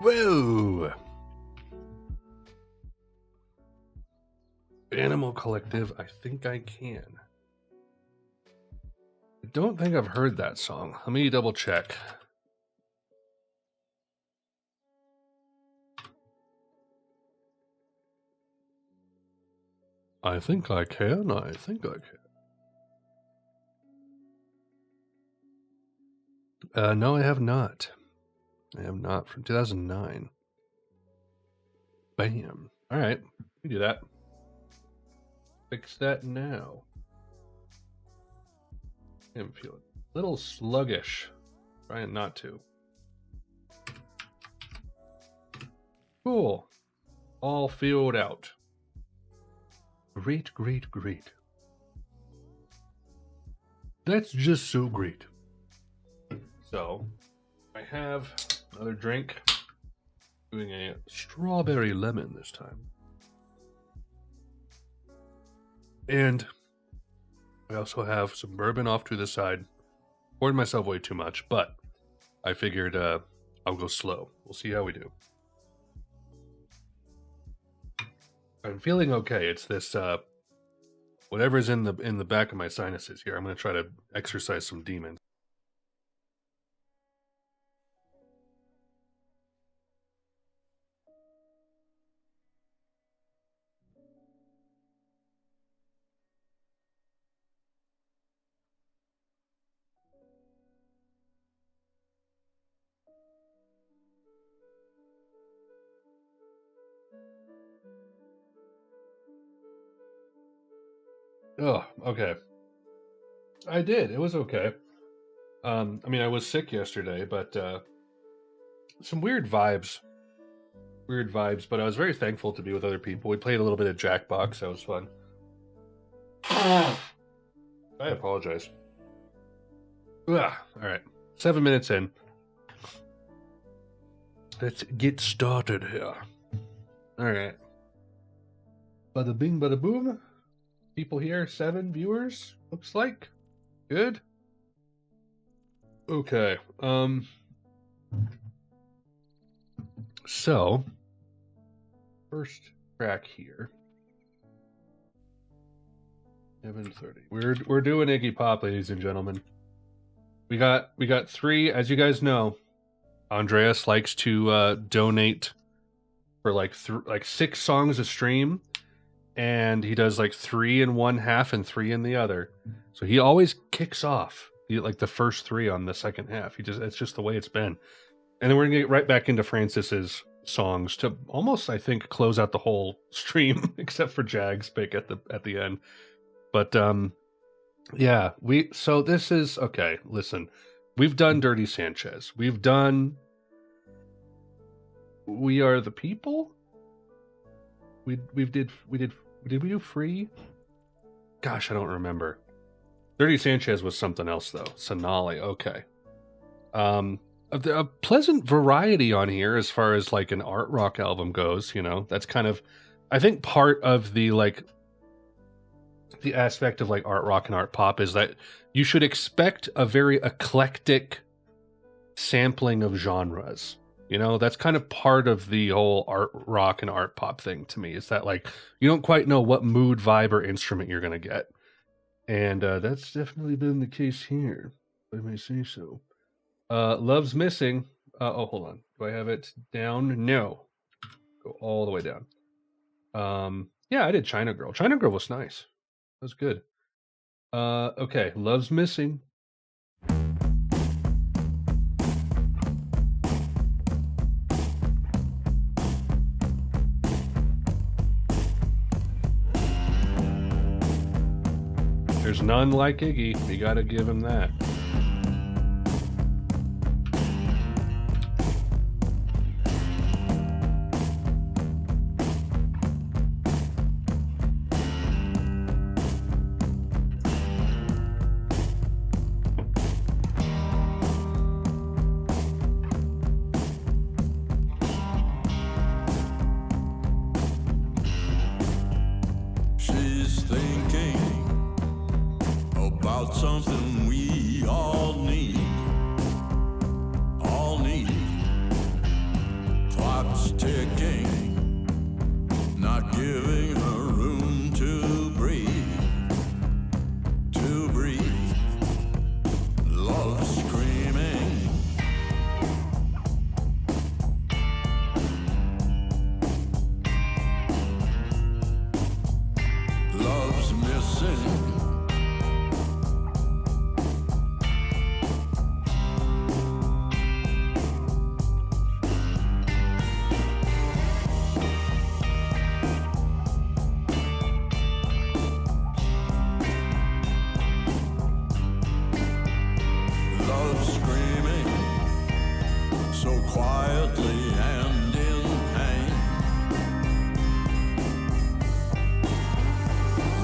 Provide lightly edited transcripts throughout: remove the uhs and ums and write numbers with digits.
Whoa! Animal Collective, I think I can. I don't think I've heard that song. Let me double check. I think I can. I think I can. No, I have not. I have not. From 2009. Bam. All right. We do that. Fix that now. I'm feeling a little sluggish. Trying not to. Cool. All filled out. Great, great, great. That's just so great. So, I have another drink. Doing a strawberry lemon this time. And I also have some bourbon off to the side. Poured myself way too much, but I figured I'll go slow. We'll see how we do. I'm feeling okay. It's this whatever's in the back of my sinuses here. I'm going to try to exercise some demons. Oh, okay. I did. It was okay. I mean, I was sick yesterday, but some weird vibes. Weird vibes, but I was very thankful to be with other people. We played a little bit of Jackbox. That was fun. I apologize. Ugh, all right. 7 minutes in. Let's get started here. All right. Bada bing, bada boom. People here, 7 viewers, looks like. Good. Okay. So, first track here. 7:30. We're doing Iggy Pop, ladies and gentlemen. We got 3, as you guys know. Andreas likes to donate for like 6 songs a stream. And he does like 3 in one half and 3 in the other. So he always kicks off like the first 3 on the second half. It's just the way it's been. And then we're gonna get right back into Francis's songs to almost, I think, close out the whole stream, except for Jag's pick at the end. But yeah, so this is okay. Listen, we've done Dirty Sanchez. We've done We Are the People. We did we do Free? Gosh, I don't remember. Dirty Sanchez was something else though. Sonali, okay. A pleasant variety on here as far as like an art rock album goes, you know. That's kind of, I think, part of the like the aspect of like art rock and art pop is that you should expect a very eclectic sampling of genres. You know, that's kind of part of the whole art rock and art pop thing to me, is that like you don't quite know what mood, vibe, or instrument you're going to get. And that's definitely been the case here, if I may say so. Love's Missing. Oh, hold on. Do I have it down? No. Go all the way down. Yeah, I did China Girl. China Girl was nice. That was good. Okay, Love's Missing. There's none like Iggy. You gotta give him that. about something we all need. All need. Clock's ticking, not giving her room to breathe. To breathe. Love screaming. Love's missing. Love screaming so quietly and in pain.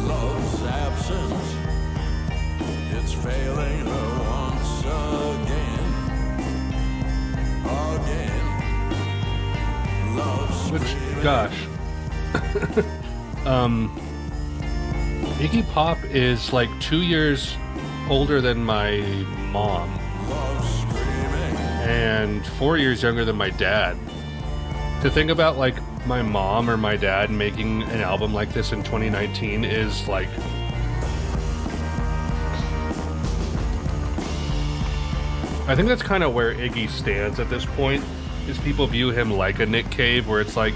Love's absent, it's failing her once again. Again. Love Which, screaming. gosh. Iggy Pop is like 2 years older than my mom Love screaming. and 4 years younger than my dad. To think about like my mom or my dad making an album like this in 2019 is like, I think that's kind of where Iggy stands at this point, is people view him like a Nick Cave, where it's like,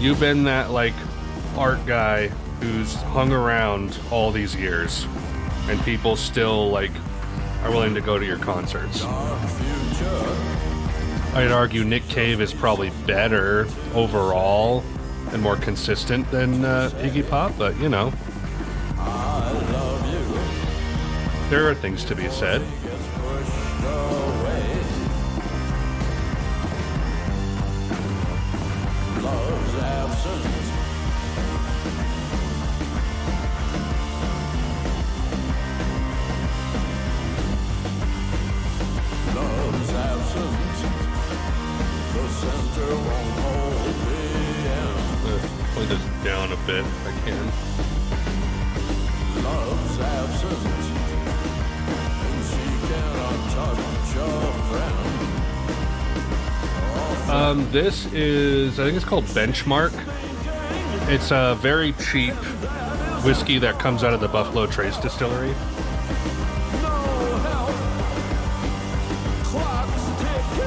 you've been that like art guy who's hung around all these years and people still like are willing to go to your concerts. Dark future. I'd argue Nick Cave is probably better overall and more consistent than Iggy Pop, but you know, I love you. there are things to be said. Gets pushed away. Love's absent. Love's absent. The center won't hold the end. Play this down a bit if I can. Love's absent. And she cannot touch a friend. This is, I think it's called Benchmark. It's a very cheap whiskey that comes out of the Buffalo Trace distillery.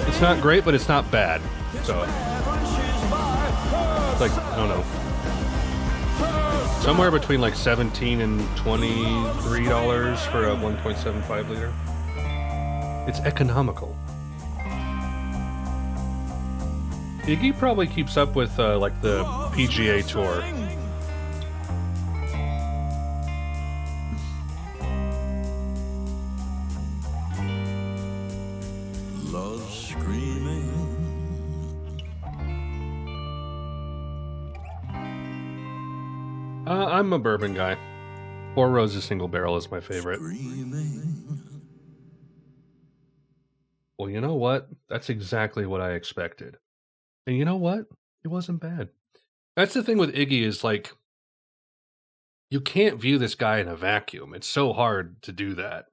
It's not great, but it's not bad. So it's like, I don't know, somewhere between like $17 and $23 for a 1.75 liter. It's economical. Iggy probably keeps up with like the PGA Tour. Love screaming. I'm a bourbon guy. Four Roses Single Barrel is my favorite. Screaming. Well, you know what? That's exactly what I expected. And you know what? It wasn't bad. That's the thing with Iggy, is like, you can't view this guy in a vacuum. It's so hard to do that.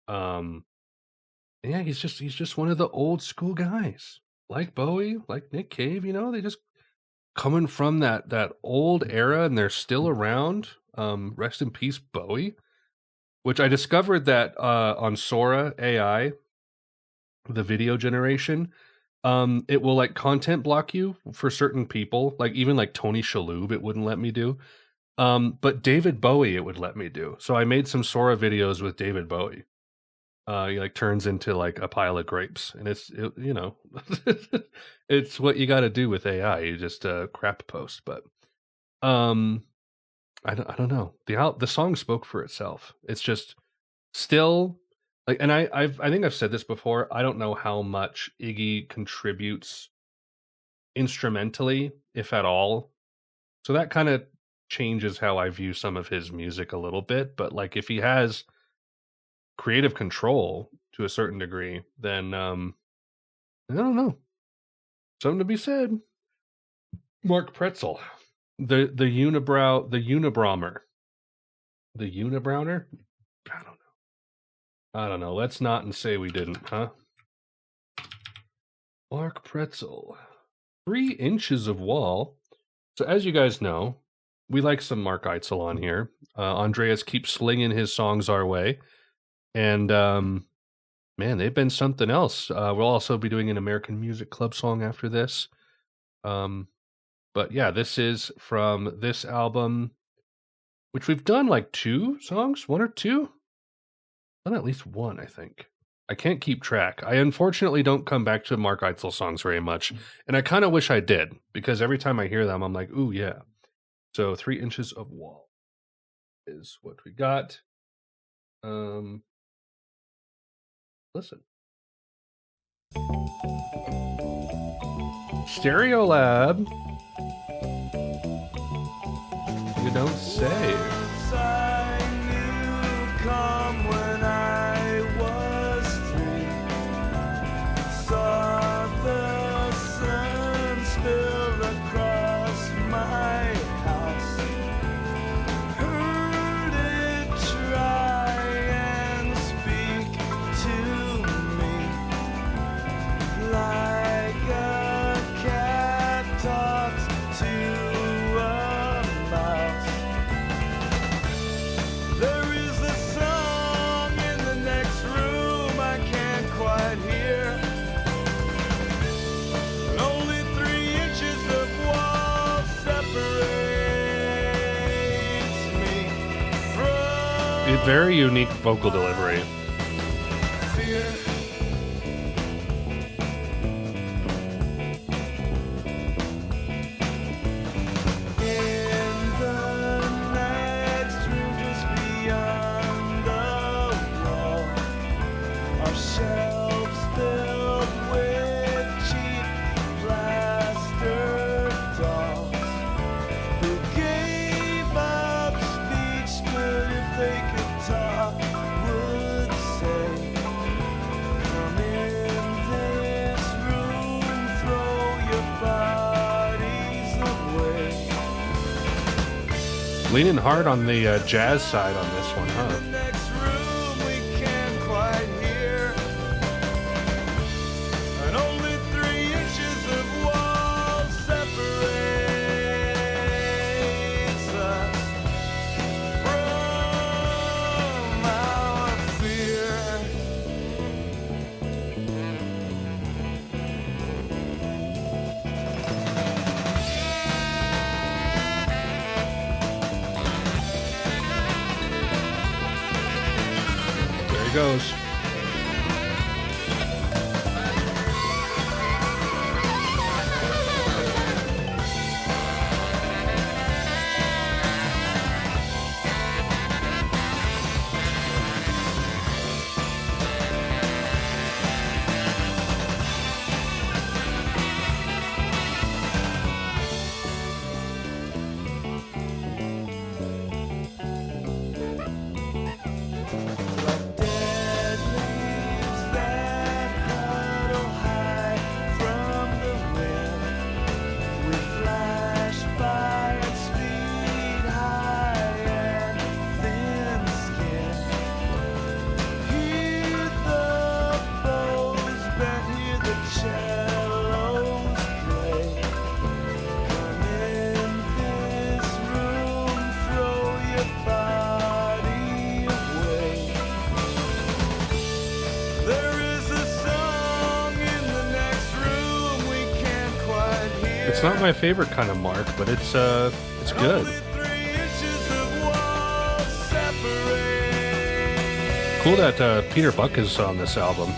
Yeah, he's just one of the old school guys. Like Bowie, like Nick Cave, you know, they just coming from that old era and they're still around. Rest in peace, Bowie. Which I discovered that on Sora AI, the video generation, it will like content block you for certain people, like even like Tony Shalhoub it wouldn't let me do, but David Bowie it would let me do. So I made some Sora videos with David Bowie. He like turns into like a pile of grapes, and you know, it's what you got to do with AI. You just crap post, but I don't know. The song spoke for itself. It's just still like, and I think I've said this before. I don't know how much Iggy contributes instrumentally, if at all. So that kind of changes how I view some of his music a little bit. But like, if he has creative control to a certain degree, then I don't know. Something to be said. Mark Pretzel, the Unibrower, the Unibrowner. I don't know. I don't know. Let's not and say we didn't, huh? Mark Pretzel. 3 inches of wall. So as you guys know, we like some Mark Eitzel on here. Andreas keeps slinging his songs our way. And, man, they've been something else. We'll also be doing an American Music Club song after this. But yeah, this is from this album, which we've done like 2 songs, 1 or 2? Done at least 1, I think. I can't keep track. I unfortunately don't come back to Mark Eitzel songs very much, and I kind of wish I did, because every time I hear them, I'm like, ooh, yeah. So 3 inches of wall is what we got. Listen. Stereolab. You don't say. Very unique vocal delivery. Leaning hard on the jazz side on this one, huh? Goes. It's not my favorite kind of Mark, but it's good. Cool that Peter Buck is on this album.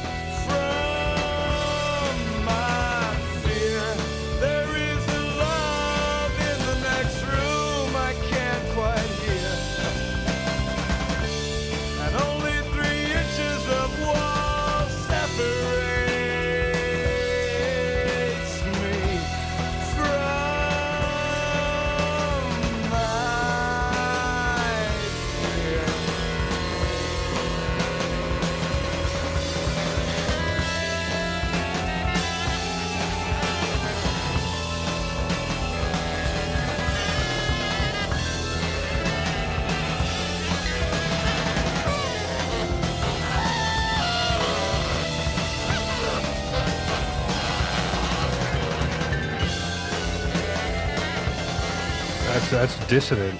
That's dissonant.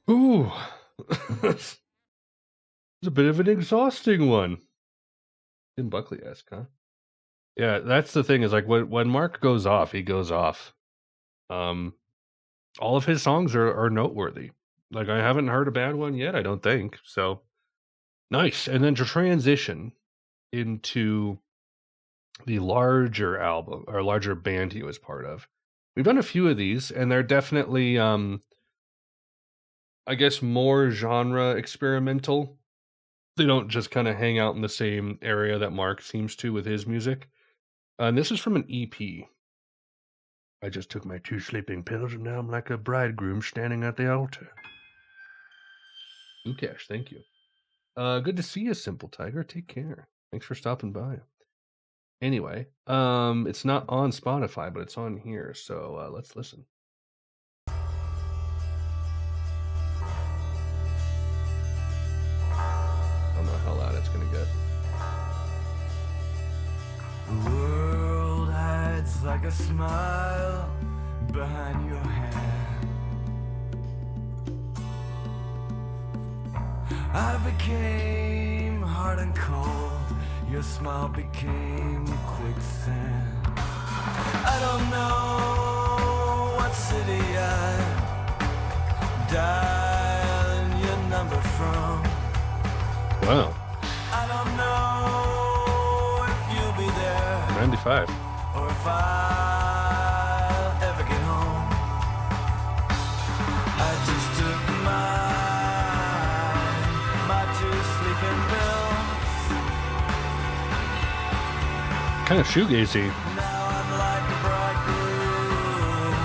Ooh. It's a bit of an exhausting one. Tim Buckley-esque, huh? Yeah, that's the thing is like when Mark goes off, he goes off. All of his songs are noteworthy. Like I haven't heard a bad one yet, I don't think. So nice. And then to transition into the larger album or larger band he was part of. We've done a few of these, and they're definitely I guess more genre experimental. They don't just kind of hang out in the same area that Mark seems to with his music. And this is from an EP. I just took my 2 sleeping pills and now I'm like a bridegroom standing at the altar. Ukesh, thank you. Good to see you, Simple Tiger. Take care. Thanks for stopping by. Anyway, it's not on Spotify, but it's on here, so let's listen. I don't know how loud it's gonna get. The world hides like a smile behind your hand. I became hard and cold. Your smile became quicksand. I don't know what city I dialed your number from. Wow. I don't know if you'll be there 95. or if I'll ever get home. I just took my 2 sleeping pills. Kind of shoegazy. Now I'm like a bridegroom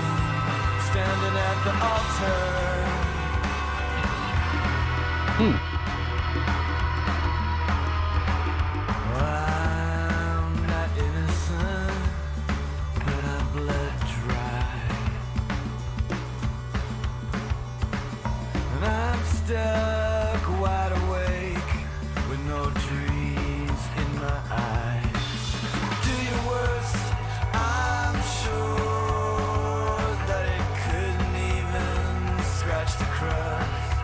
standing at the altar. I'm not innocent, but I'm blood dry. And I'm stuck wide awake with no dreams in my eyes. Do your worst, I'm sure that it couldn't even scratch the crust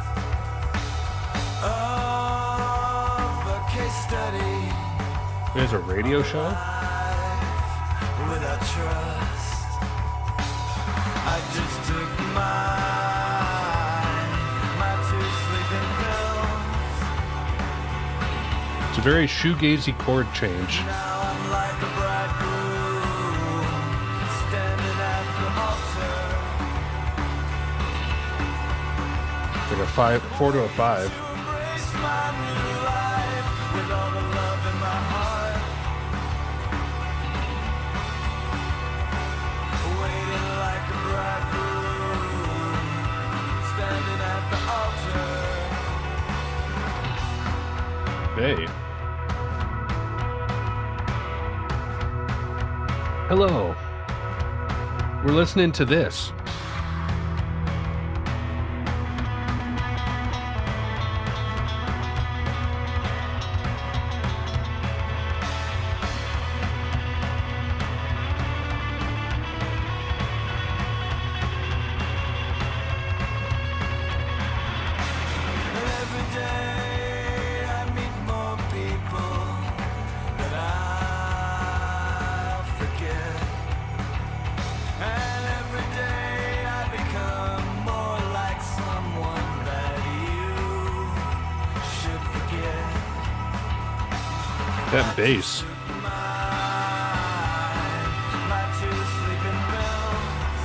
of a case study. There's a radio show? Without trust, I just took my 2 sleeping pills. It's a very shoegazy chord change. Now I'm like a bridegroom standing at the altar. It's like a 4 to a 5. To embrace my new life with all the love in my heart. Waiting like a bridegroom standing at the altar. Hey. Hello. We're listening to this. And every day I meet more people that I'll forget. And every day I become more like someone that you should forget. That bass. My 2 sleeping pills.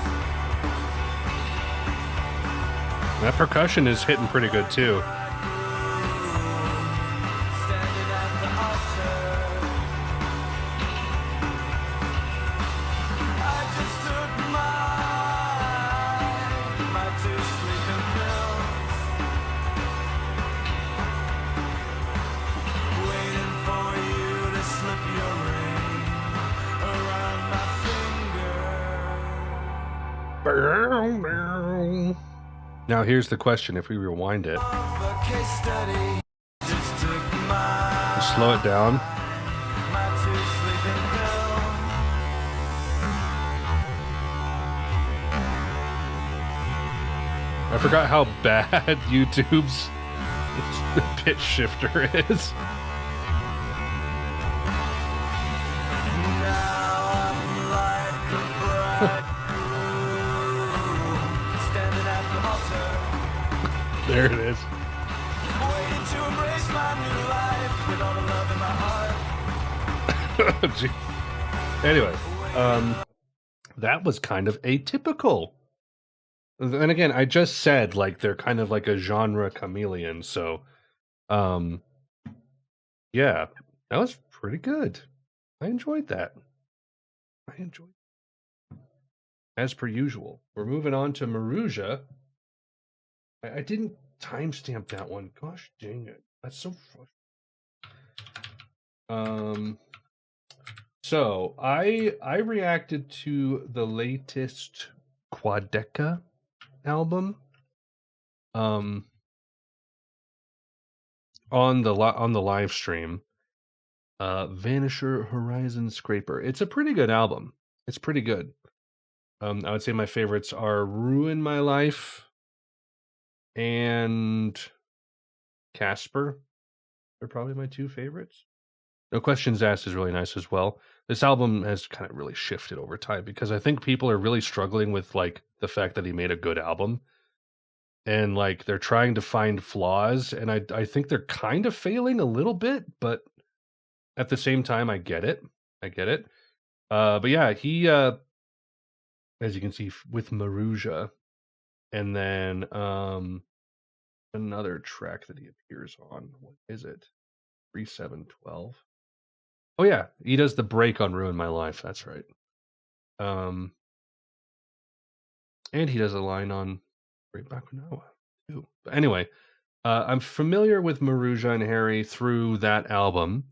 That percussion is hitting pretty good too. Standing at the altar. I just took my 2 sleeping pills. Waiting for you to Now here's the question: if we rewind it, A case study. Just took slow it down. my two sleeping pill. I forgot how bad YouTube's pitch shifter is. Now I'm like a bridegroom, standing at the altar, There it is. waiting to embrace my new life with all the love in my heart. Jeez. Anyway, that was kind of atypical. And again, I just said like they're kind of like a genre chameleon, so yeah, that was pretty good. I enjoyed that. As per usual. We're moving on to Maruja. I didn't timestamp that one. Gosh dang it. That's so frustrating. So I reacted to the latest Quadeca album on the live stream. Vanisher Horizon Scraper. It's a pretty good album. It's pretty good. I would say my favorites are Ruin My Life and Casper. They're probably my two favorites. No Questions Asked is really nice as well. This album has kind of really shifted over time because I think people are really struggling with like the fact that he made a good album. And like they're trying to find flaws, and I think they're kind of failing a little bit, but at the same time I get it. But yeah, he as you can see with Maruja, and then another track that he appears on. What is it? 3712. Oh yeah, he does the break on Ruin My Life, that's right. And he does a line on Great Bakunawa too. But anyway, I'm familiar with Maruja and Harry through that album,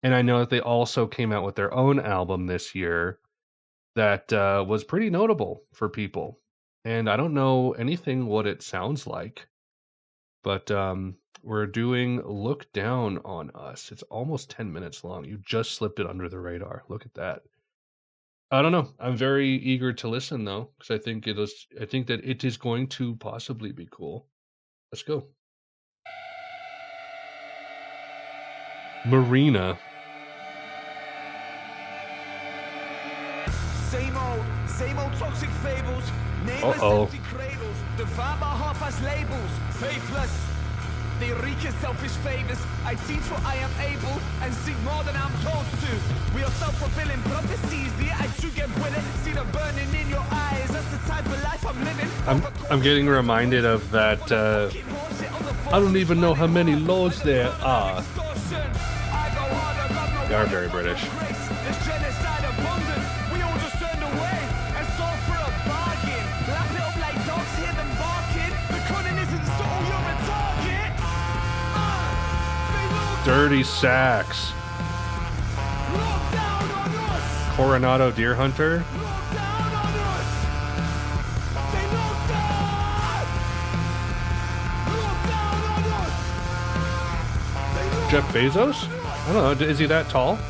and I know that they also came out with their own album this year that was pretty notable for people. And I don't know anything what it sounds like, but we're doing Look Down on Us. It's almost 10 minutes long. You just slipped it under the radar. Look at that. I don't know. I'm very eager to listen though, because I think that it is going to possibly be cool. Let's go. Marina. Same old toxic fables. Nameless Uh-oh. empty cradles. Defined by half-ass labels. Faithless. They wreak in selfish favors. I teach what I am able and seek more than I'm told to. We are self-fulfilling prophecies. The I too get willing. See the burning in your eyes. That's the type of life I'm living. I'm getting reminded of that. I don't even know how many lords there are. They are very British. There's genocide abundant. We all just turned away and saw for a bargain. Lap it up like dogs, hear them barking. The cunning isn't subtle, you're a target. Dirty Sacks. Look down on us. Coronado Deer Hunter. Look down on us. They look down. Look down on us. They look Jeff Bezos? I don't know. Is he that tall? They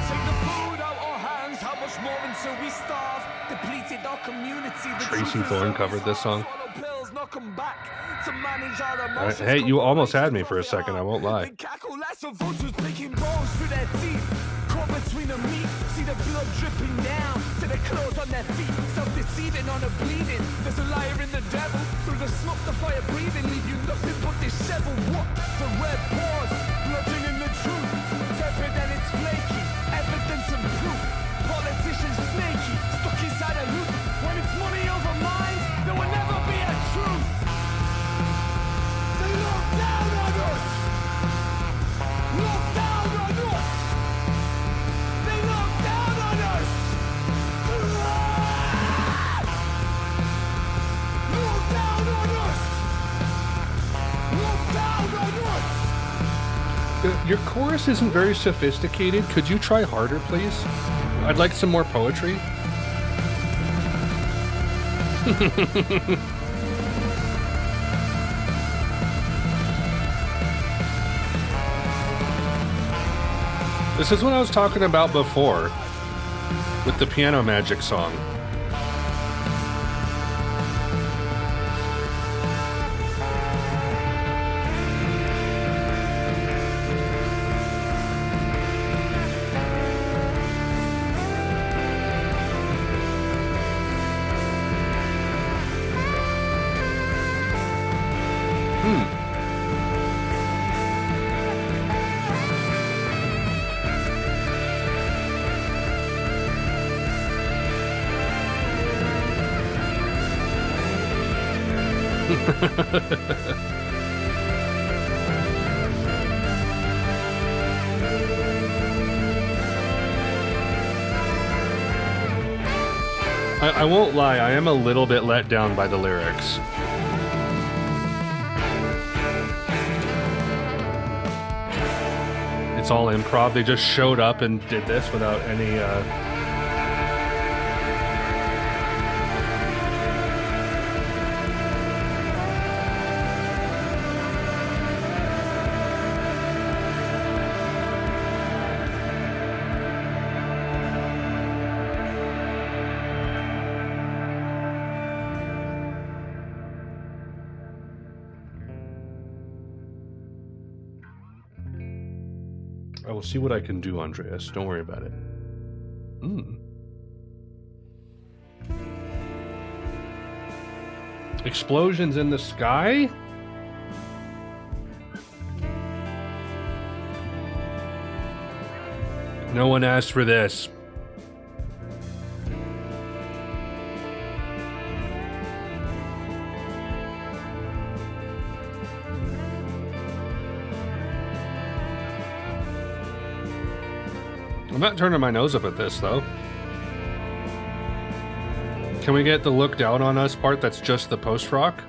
take the food out our hands. How much more until we starve? Depleted our community. The Tracy truth is Thorne that covered this song. swallow pills, knock 'em back to manage our All right, emotions. hey, you almost had me for a second. I won't lie. They cackle like some vultures picking bones through their teeth. Caught between the meat, see the blood dripping down to the clothes on their feet. Self-deceiving on a bleeding. There's a liar in the devil. Through the smoke, the fire breathing, leave you nothing but disheveled. What? The red paws, bludgeoning in the truth. Tepid and it's flaky, evidence and proof. Politicians snaky, stuck inside a loop. When it's money over mind, there will never be a truth. They look down on us. Look down on us. They look down on us. Look down on us. Look down on us. Your chorus isn't very sophisticated. Could you try harder, please? I'd like some more poetry. This is what I was talking about before with the Piano Magic song. I won't lie, I am a little bit let down by the lyrics. It's all improv. They just showed up and did this without any I will see what I can do, Andreas. Don't worry about it. Explosions in the sky? No one asked for this. I'm not turning my nose up at this, though. Can we get the look down on us part that's just the post-rock?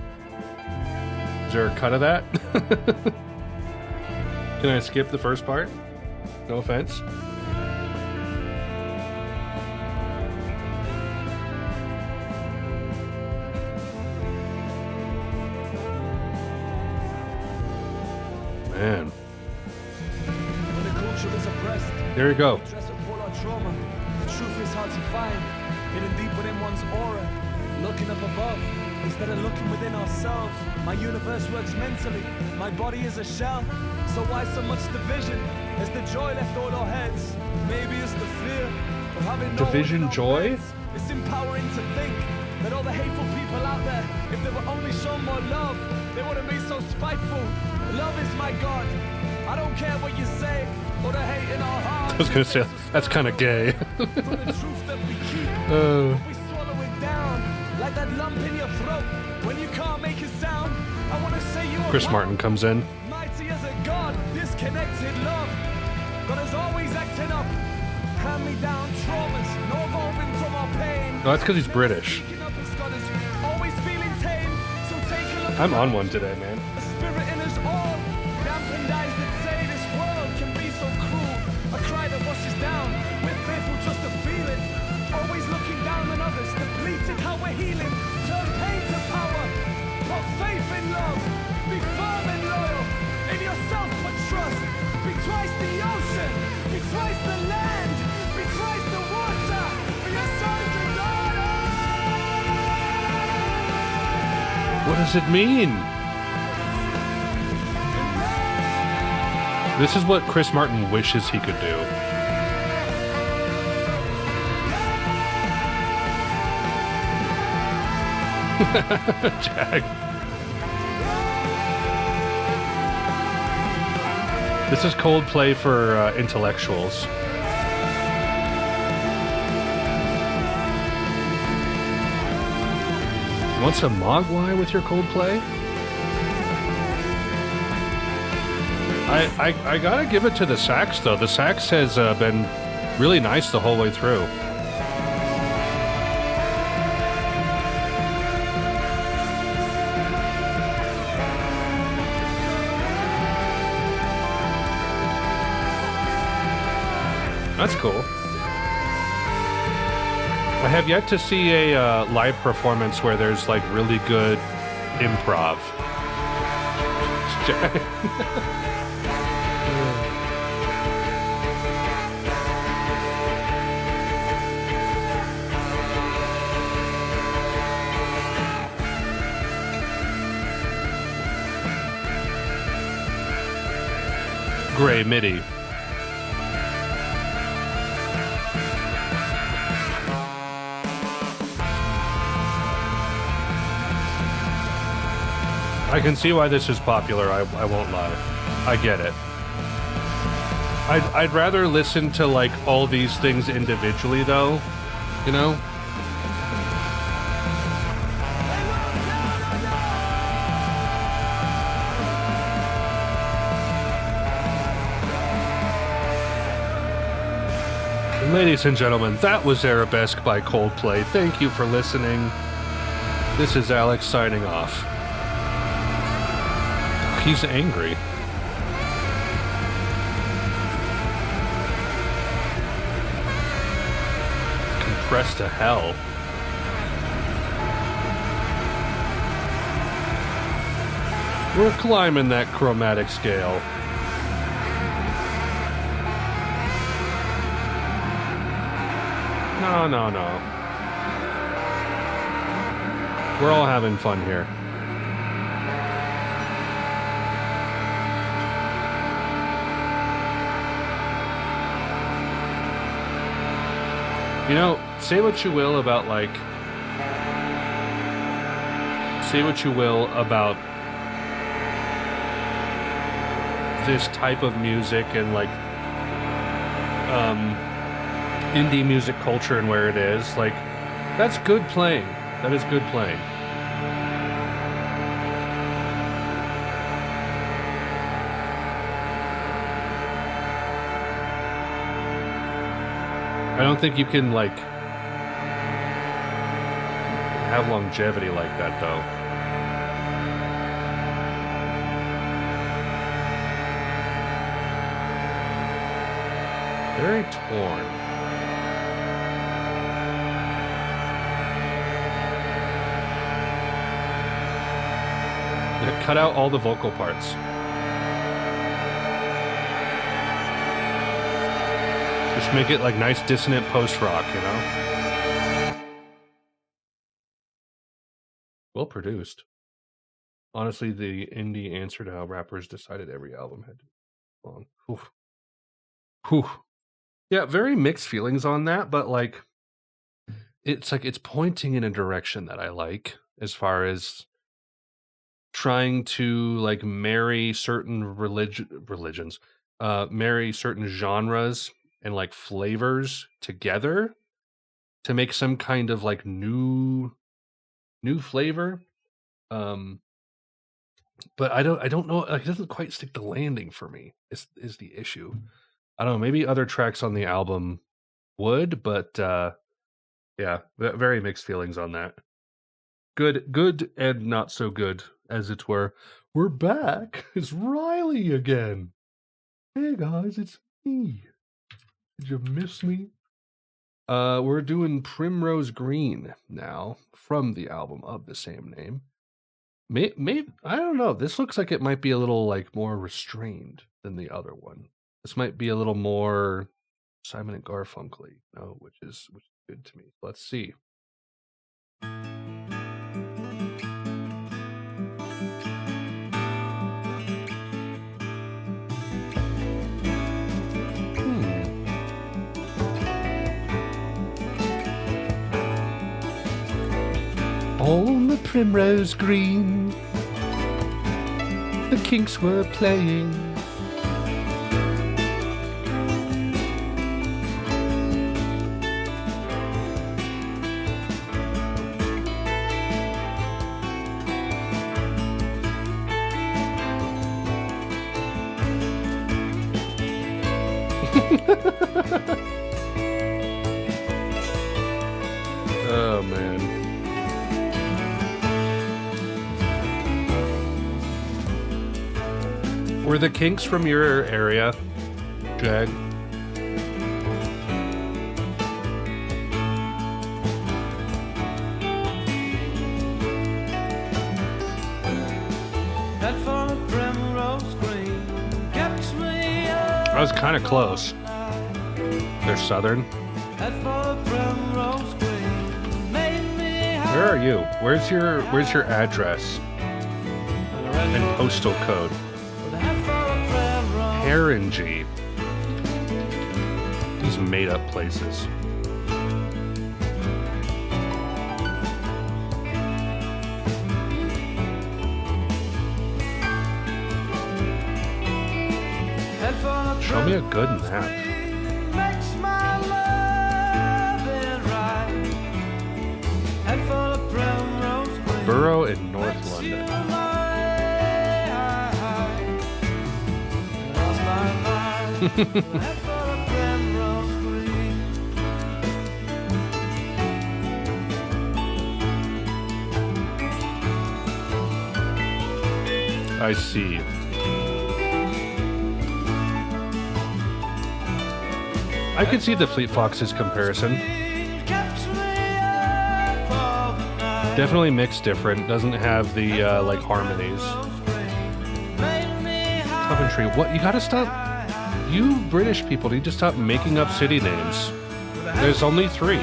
Is there a cut of that? Can I skip the first part? No offense. Man. There you go. The truth is hard to find, hidden deep within one's aura. Looking up above, instead of looking within ourselves. My universe works mentally, my body is a shell. So why so much division? Has the joy left all our heads? Maybe it's the fear of having no Division joy? It's empowering to think that all the hateful people out there, if they were only shown more love, they wouldn't be so spiteful. Love is my God. I don't care what you say. I was gonna say, that's kind of gay. We swallow it down like that lump in your throat when you can't make a sound. I want to say you Chris Martin comes in. Mighty as a god, disconnected love. God is always acting up. Hand me down traumas, no evolving from our pain. No, that's because he's British. Always feeling tame, so take a look. I'm on one today, man. A spirit in us all. Dampened eyes that say this world can be so cruel. A cry that washes down. We're fearful just to feel it. Always looking down on others, depleted how we're healing. Turn pain to power. Put faith in love. Be firm and loyal. In yourself put trust. Be twice the ocean. Be twice the land. Be twice the water. For your sons and daughters. What does it mean? This is what Chris Martin wishes he could do. Jag. This is Coldplay for intellectuals. You want some Mogwai with your Coldplay? I gotta give it to the sax, though. The sax has been really nice the whole way through. That's cool. I have yet to see a live performance where there's like really good improv. Gray MIDI. I can see why this is popular, I won't lie. I get it. I'd rather listen to like all these things individually though, you know? Ladies and gentlemen, that was Arabesque by Coldplay. Thank you for listening. This is Alex signing off. He's angry. Compressed to hell. We're climbing that chromatic scale. No. We're all having fun here. You know, say what you will about this type of music and like indie music culture and where it is, like, that's good playing. That is good playing. I don't think you can, like, have longevity like that, though. Very torn. Cut out all the vocal parts. Just make it like nice dissonant post-rock, you know? Well produced. Honestly, the indie answer to how rappers decided every album had to be long. Whew. Yeah, very mixed feelings on that, but like it's pointing in a direction that I like as far as trying to like marry certain religions, marry certain genres and like flavors together to make some kind of like new flavor. But I don't know, like, it doesn't quite stick the landing for me. Is the issue. I don't know, maybe other tracks on the album would, but yeah, very mixed feelings on that. Good and not so good, as it were. We're back. It's Rylee again. Hey guys, it's me. Did you miss me? We're doing Primrose Green now from the album of the same name. Maybe I don't know. This looks like it might be a little like more restrained than the other one. This might be a little more Simon and Garfunkel-y, you know, which is good to me. Let's see. On the Primrose Green, the Kinks were playing. Oh, man. Were the Kinks from your area, Jag? I was kind of close. They're southern. Where are you? Where's your address and postal code? Haringey. These made up places. Show me a good map. Borough in North London. I see. I could see the Fleet Foxes comparison. Definitely mixed different. Doesn't have the like harmonies. Coventry, what? You gotta stop. You British people need to stop making up city names. There's only 3.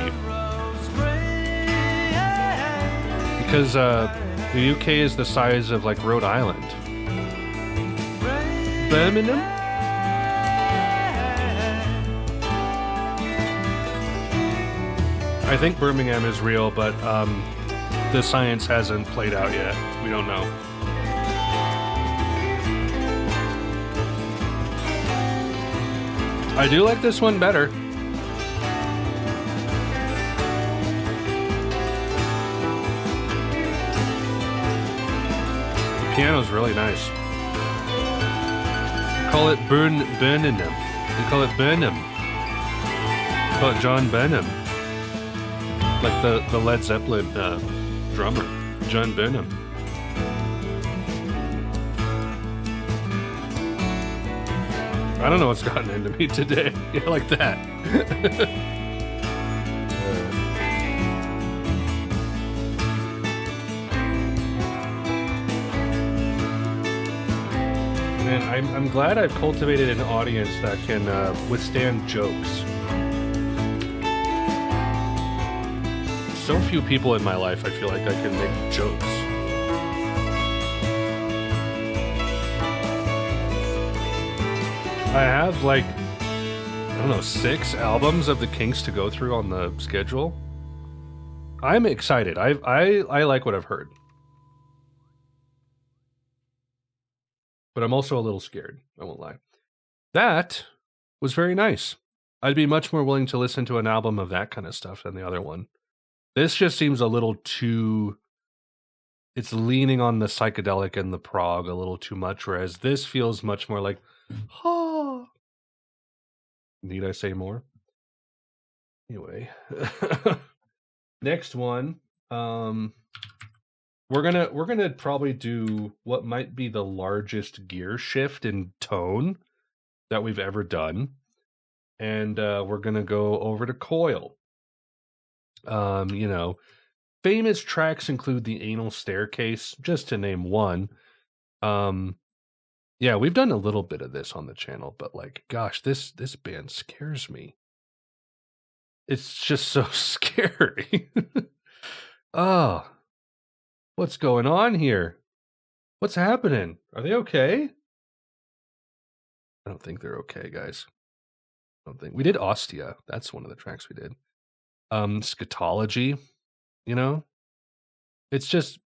Because the UK is the size of like Rhode Island. Birmingham? I think Birmingham is real, but the science hasn't played out yet. We don't know. I do like this one better. The piano's really nice. Call it Burnham. They call it Burnham. Call it John Burnham. Like the Led Zeppelin drummer, John Burnham. I don't know what's gotten into me today. Yeah, like that. Man, I'm glad I've cultivated an audience that can withstand jokes. So few people in my life I feel like I can make jokes. I have like, I don't know, 6 albums of the Kinks to go through on the schedule. I'm excited. I like what I've heard. But I'm also a little scared, I won't lie. That was very nice. I'd be much more willing to listen to an album of that kind of stuff than the other one. This just seems a little too... It's leaning on the psychedelic and the prog a little too much, whereas this feels much more like... Oh. Need I say more? Anyway. Next one. We're gonna probably do what might be the largest gear shift in tone that we've ever done. And we're gonna go over to Coil. You know, famous tracks include the Anal Staircase, just to name one. Yeah, we've done a little bit of this on the channel, but like, gosh, this band scares me. It's just so scary. Oh, what's going on here? What's happening? Are they okay? I don't think they're okay, guys. I don't think we did Ostia. That's one of the tracks we did. Scatology, you know, it's just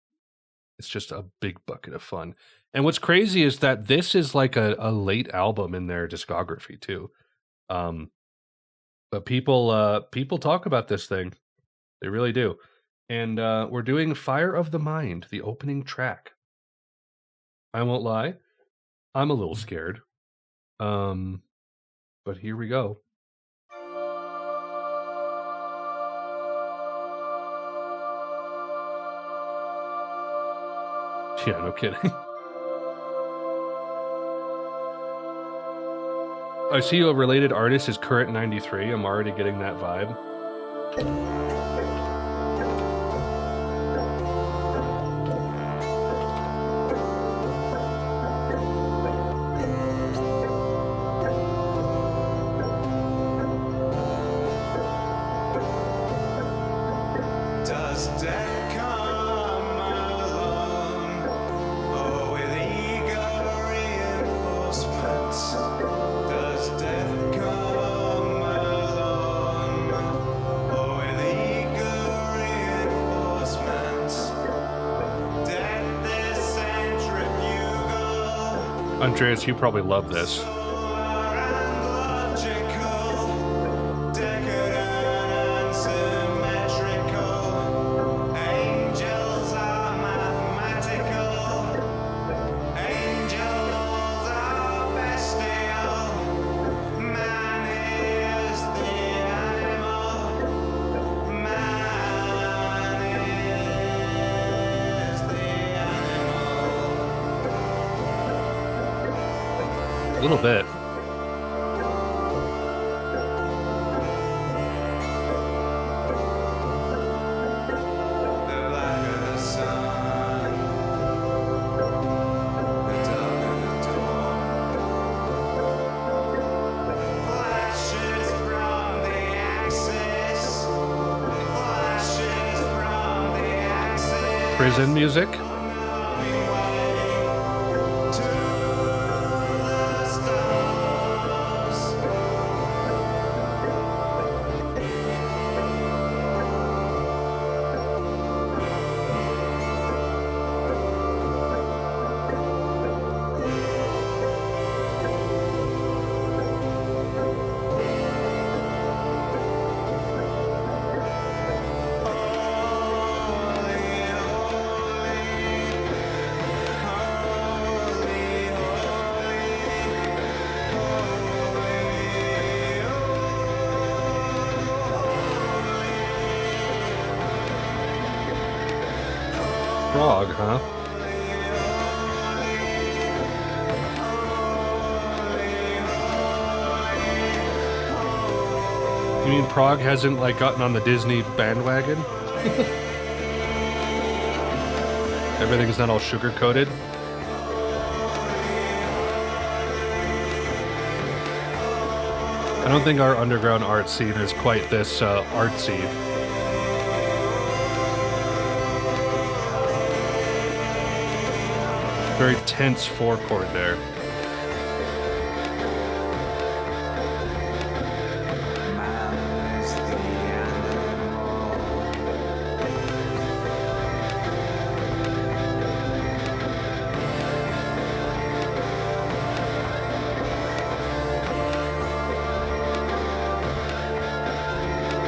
a big bucket of fun. And what's crazy is that this is like a late album in their discography too. But people talk about this thing. They really do. And we're doing Fire of the Mind, the opening track. I won't lie, I'm a little scared. But here we go. Yeah, no kidding. I see a related artist is Current 93. I'm already getting that vibe. Andreas, you probably love this. A little bit. Prison music. Frog, huh? You mean Prague hasn't, like, gotten on the Disney bandwagon? Everything's not all sugar-coated? I don't think our underground art scene is quite this artsy. Very tense four chord there.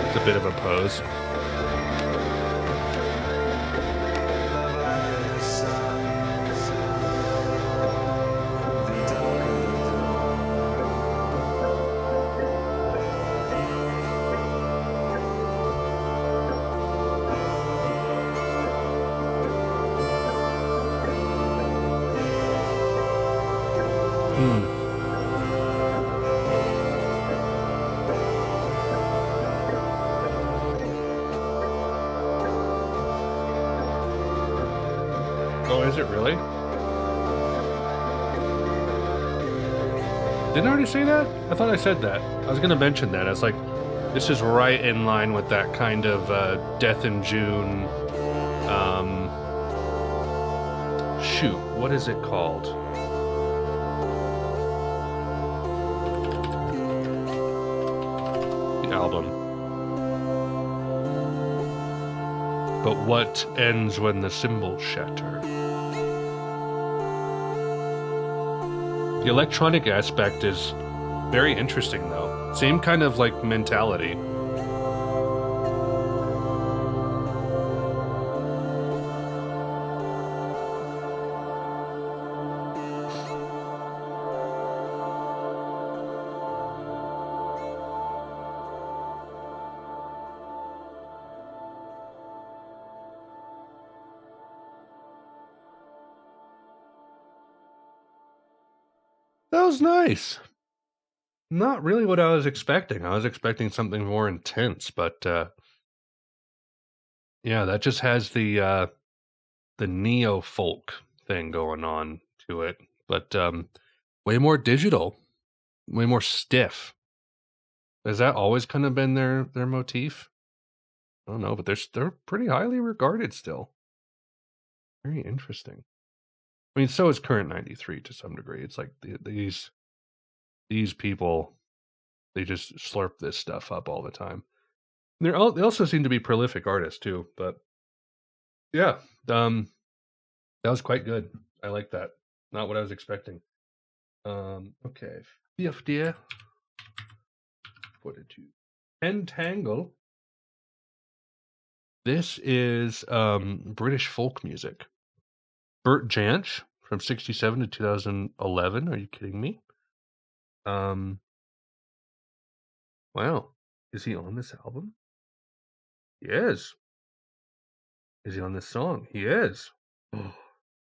It's a bit of a pose. Oh, is it really? Didn't I already say that? I thought I said that. I was going to mention that. I was like, this is right in line with that kind of Death in June. Shoot, what is it called? The album. But what ends when the cymbals shatter? The electronic aspect is very interesting, though. Same kind of, like, mentality. That was nice. Not really what I was expecting. I was expecting something more intense, but yeah, that just has the neo folk thing going on to it, but way more digital, way more stiff. Has that always kind of been their motif? I don't know, but they're pretty highly regarded still. Very interesting. I mean, so is Current 93 to some degree. It's like these people, they just slurp this stuff up all the time. They also seem to be prolific artists too. But yeah, that was quite good. I like that. Not what I was expecting. Okay. 50. 42. Pentangle. This is British folk music. Bert Jansch from 67 to 2011. Are you kidding me? Wow. Is he on this album? He is. Is he on this song? He is. Oh,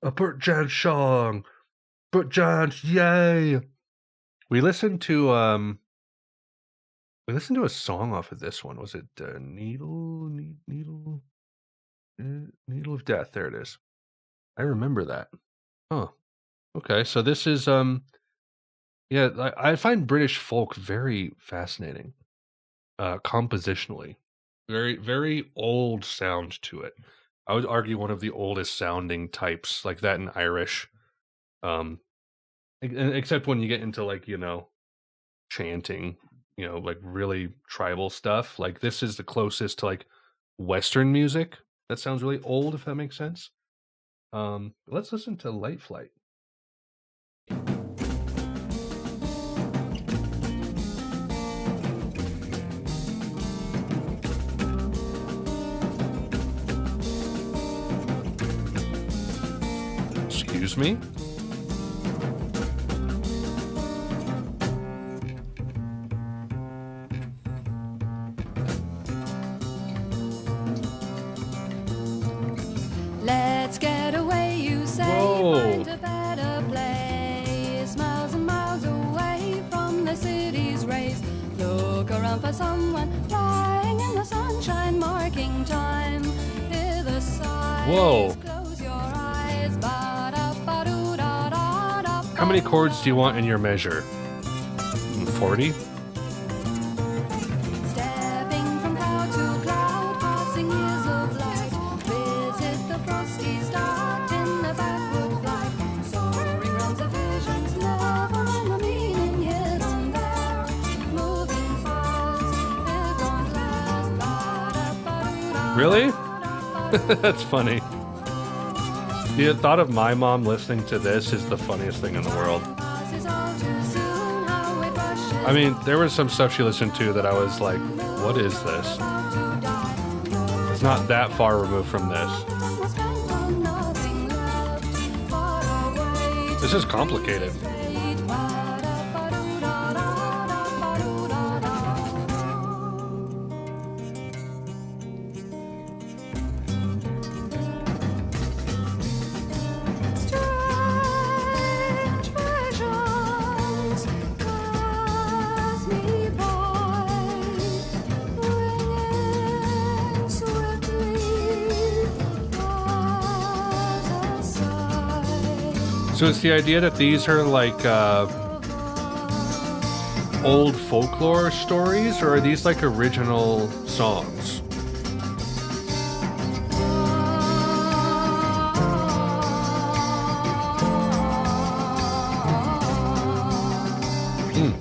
a Bert Jansch song. Bert Jansch, yay! We listened to a song off of this one. Was it Needle of Death? There it is. I remember that. Oh, okay. So this is yeah. I find British folk very fascinating, compositionally. Very very old sound to it. I would argue one of the oldest sounding types, like that in Irish. Except when you get into like chanting, like really tribal stuff. Like this is the closest to like Western music that sounds really old, if that makes sense. Let's listen to Light Flight. Excuse me? Let's get away, you say. Whoa. Find a better place, miles and miles away from the city's race. Look around for someone lying in the sunshine, marking time. Hear the sighs. Whoa. Close your eyes. Ba-da-ba-doo-da-da-da. How many chords do you want in your measure? 40? Stepping from cloud to cloud, passing years of light. Visit the frosty start in the backward flight. Soaring realms of visions, never mind the meaning hidden there. Moving fast, it won't last. Ba-da-ba-doo-da-da-da. Really? That's funny. The thought of my mom listening to this is the funniest thing in the world. Passes all too soon, how it rushes. I mean, there was some stuff she listened to that I was like, what is this? About to die. It's not that far removed from this. Was spent on nothing left. Far away. This is complicated. Strange visions pass me by, ringing swiftly as a sigh. So it's the idea that these are like old folklore stories, or are these like original songs? Hmm.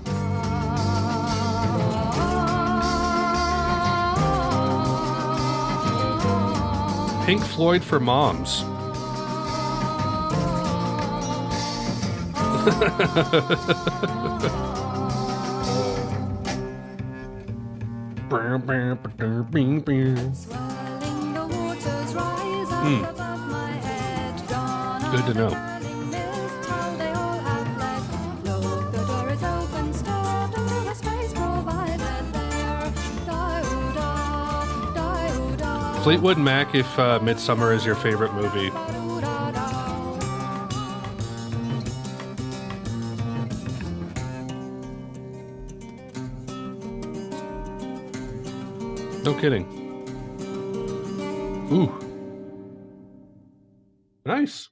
Pink Floyd for moms. Swirling the waters rise up above my head. Dawn Good to know. swirling mist, how they all have fled. Look, the door is open, step into the space provided there. Da-oo-da, da-oo-da, Fleetwood Mac if Midsummer is your favorite movie. da-oo-da-da. No kidding. Ooh. Nice.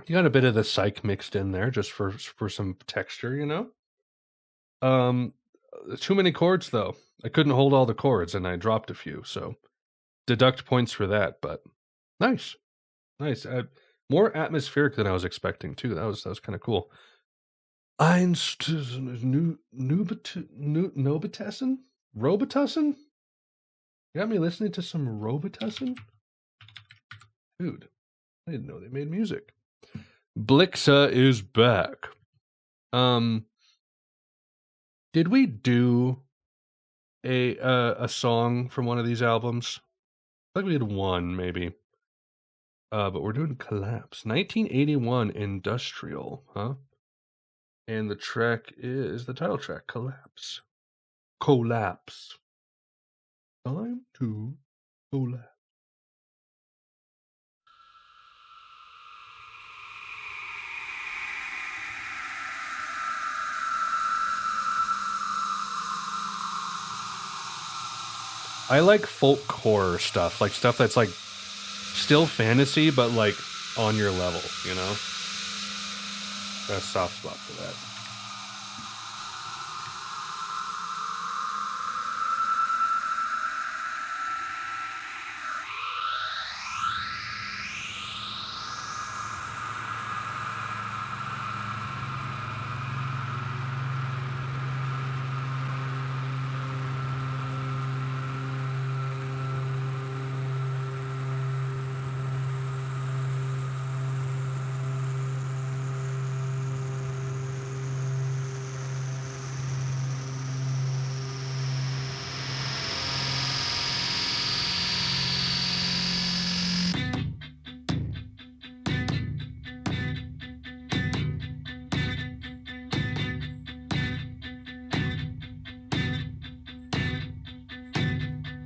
You got a bit of the psych mixed in there just for some texture, Too many chords though. I couldn't hold all the chords and I dropped a few, so deduct points for that, but nice. Nice. More atmospheric than I was expecting too. That was kind of cool. Einstürzende, Neubauten? Robitussin? You got me listening to some Robitussin? Dude, I didn't know they made music. Blixa is back. Did we do a song from one of these albums? I think we did one, maybe. But we're doing Kollaps. 1981 Industrial, huh? And the track is the title track, Kollaps. Kollaps. Time to collapse. I like folk horror stuff, like stuff that's like still fantasy, but like on your level, you know? Got a soft spot for that.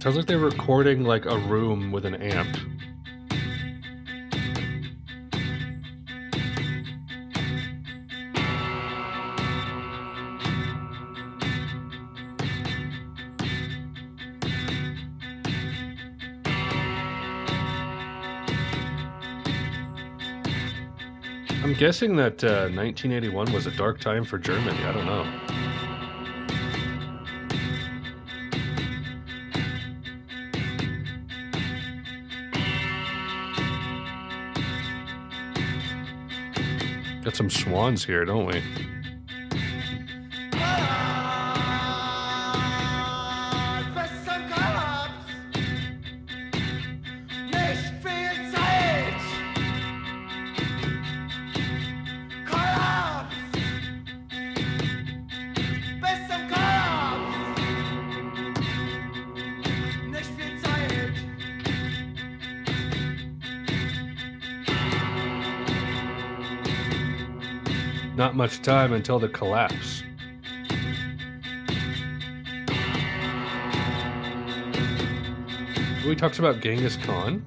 Sounds like they're recording like a room with an amp. I'm guessing that 1981 was a dark time for Germany. I don't know. Got some swans here, don't we? Not much time until the collapse. We talked about Genghis Khan.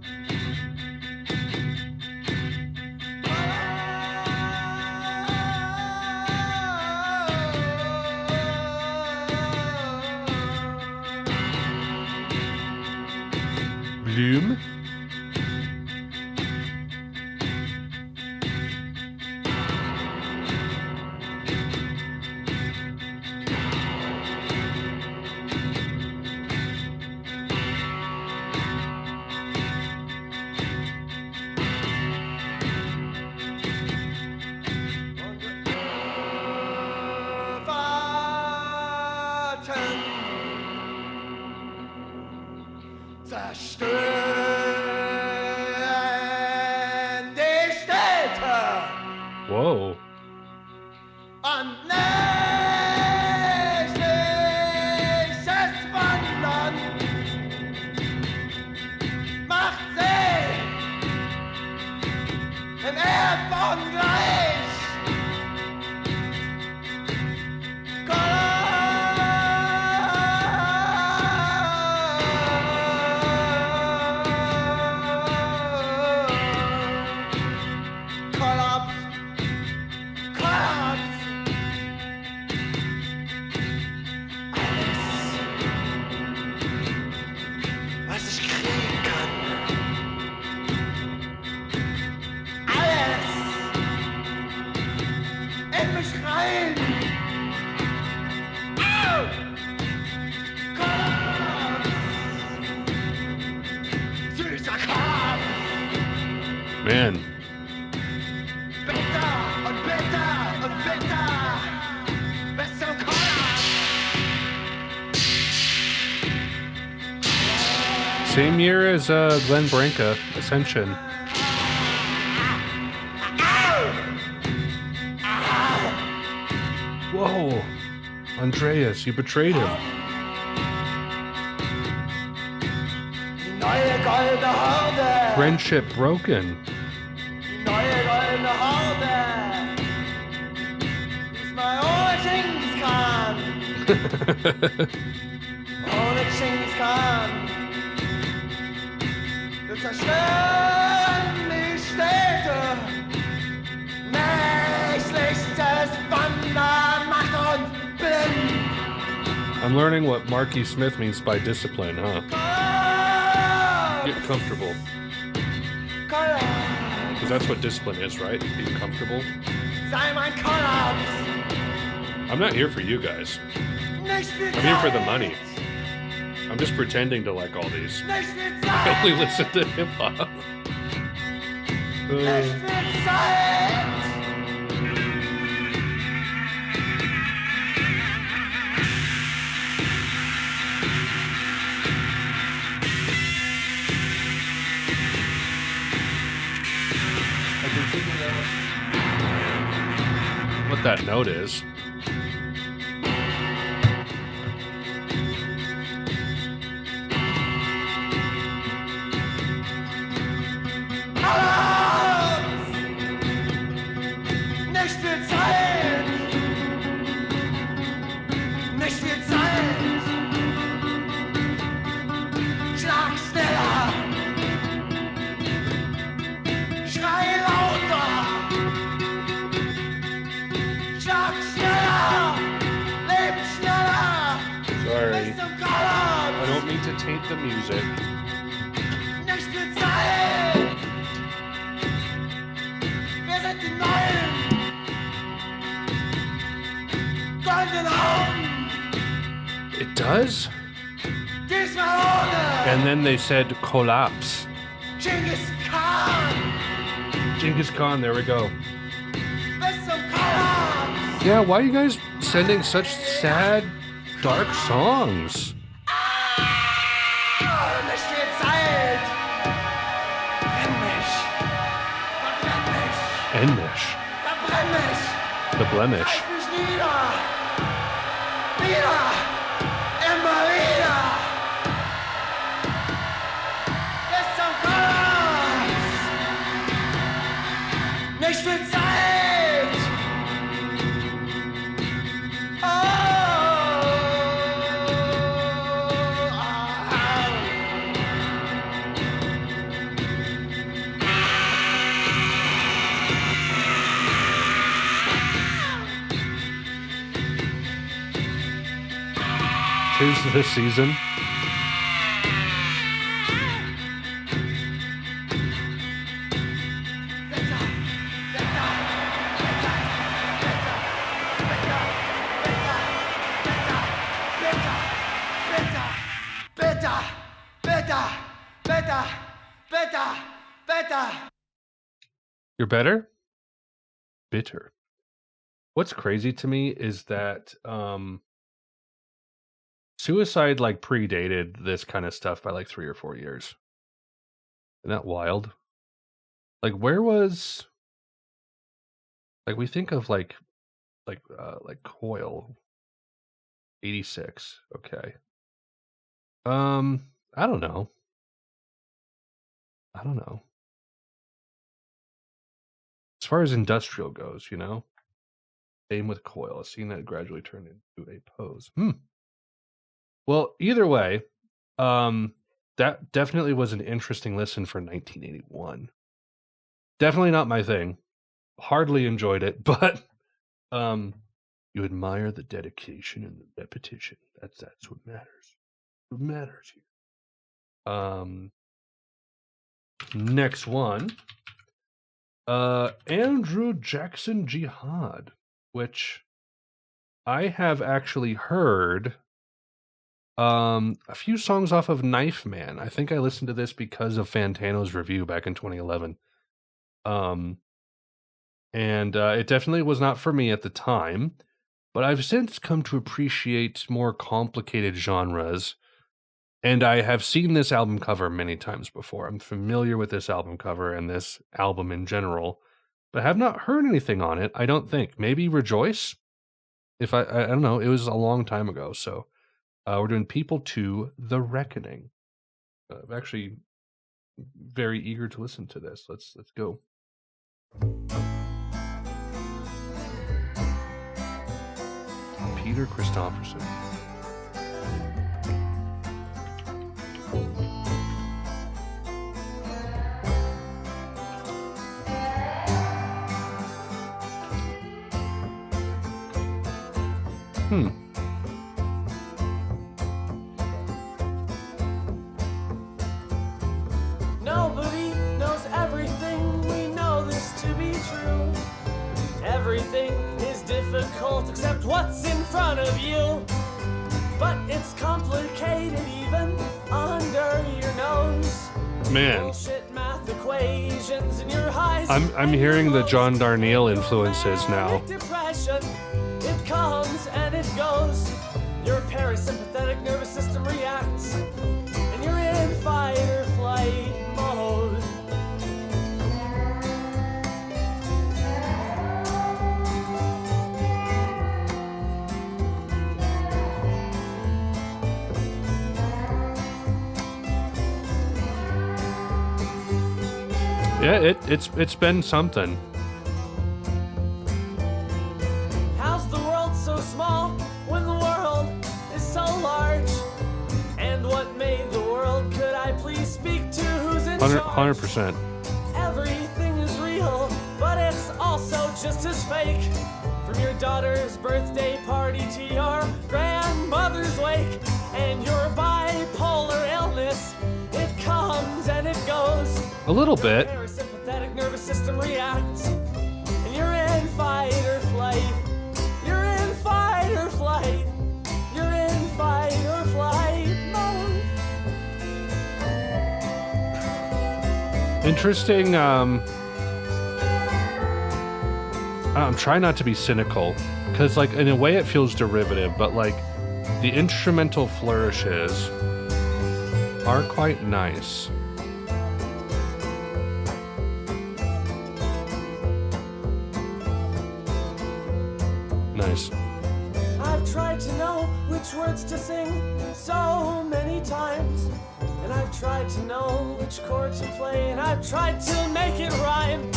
Bloom. Whoa. Man. Same year as Glenn Branca, Ascension. Whoa! Andreas, you betrayed him. Die neue goldene Horde. Friendship broken. Die neue goldene Horde. Diesmal ohne Genghis Khan. Ohne Genghis Khan. Wir zerstören die Städte. Nächtliches Wandern macht uns blind. I'm learning what Marky Smith means by discipline, huh? Get comfortable. Because that's what discipline is, right? Being comfortable. Sei mein Kollaps. I'm not here for you guys. Nicht viel I'm here for the Zeit. money. I'm just pretending to like all these. Nicht viel I Zeit. only listen to hip hop. Nicht viel Zeit. What that note is. Kollaps. Nicht viel Zeit. Nicht viel Zeit. Schlag schneller. Schrei lauter. Schlag schneller. Leb schneller. Sorry. Bis zum Kollaps. I don't mean to taint the music. Nicht viel Zeit. Wir sind die Neuen. Goldene Augen. It does? Diesmal ohne And then they said Kollaps. Genghis Khan. Genghis Khan, there we go. Bis zum Kollaps. Yeah, why are you guys sending such sad, dark songs? Nicht viel Zeit. Brenn mich. Verbrenn mich. English. Verbrenn mich. The blemish. Reiß mich nieder. Wieder. Immer wieder. Bis zum Kollaps. Nicht viel Zeit. Tis the season. You're better? Bitter. What's crazy to me is that Suicide like predated this kind of stuff by like 3 or 4 years. Isn't that wild? Like where was like we think of like Coil 86. Okay. I don't know. As far as industrial goes, you know. Same with Coil. I've seen that gradually turn into a pose. Well, either way, that definitely was an interesting listen for 1981. Definitely not my thing. Hardly enjoyed it, but you admire the dedication and the repetition. That's what matters. What matters here. Next one. Andrew Jackson Jihad, which I have actually heard a few songs off of Knife Man. I think I listened to this because of Fantano's review back in 2011. And it definitely was not for me at the time, but I've since come to appreciate more complicated genres. And I have seen this album cover many times before. I'm familiar with this album cover and this album in general, but have not heard anything on it, I don't think. Maybe Rejoice? If I don't know, it was a long time ago. So we're doing People 2, The Reckoning. I'm actually very eager to listen to this. Let's go. Peter Christopherson. Nobody knows everything, we know this to be true. Everything is difficult except what's in front of you. But it's complicated even under your nose. Man, Bullshit math equations in your highs. I'm hearing the John Darnielle influences now. Depression, it comes and it goes. Your parasympathetic nervous system reacts, and you're in fight or flight mode. Yeah, it's been something. How's the world so small when the world is so large? And what made the world? Could I please speak to who's in charge? 100%. Everything is real, but it's also just as fake. From your daughter's birthday party to your grandmother's wake, and your bipolar illness, it comes and it goes. A little bit. Parasympathetic nervous system reacts, and you're in fight or flight. You're in fight or flight. You're in fight or flight mode. Interesting. I'm trying not to be cynical, because like in a way it feels derivative, but like the instrumental flourishes are quite nice. Nice. I've tried to know which words to sing so many times, and I've tried to know which chord to play, and I've tried to make it rhyme,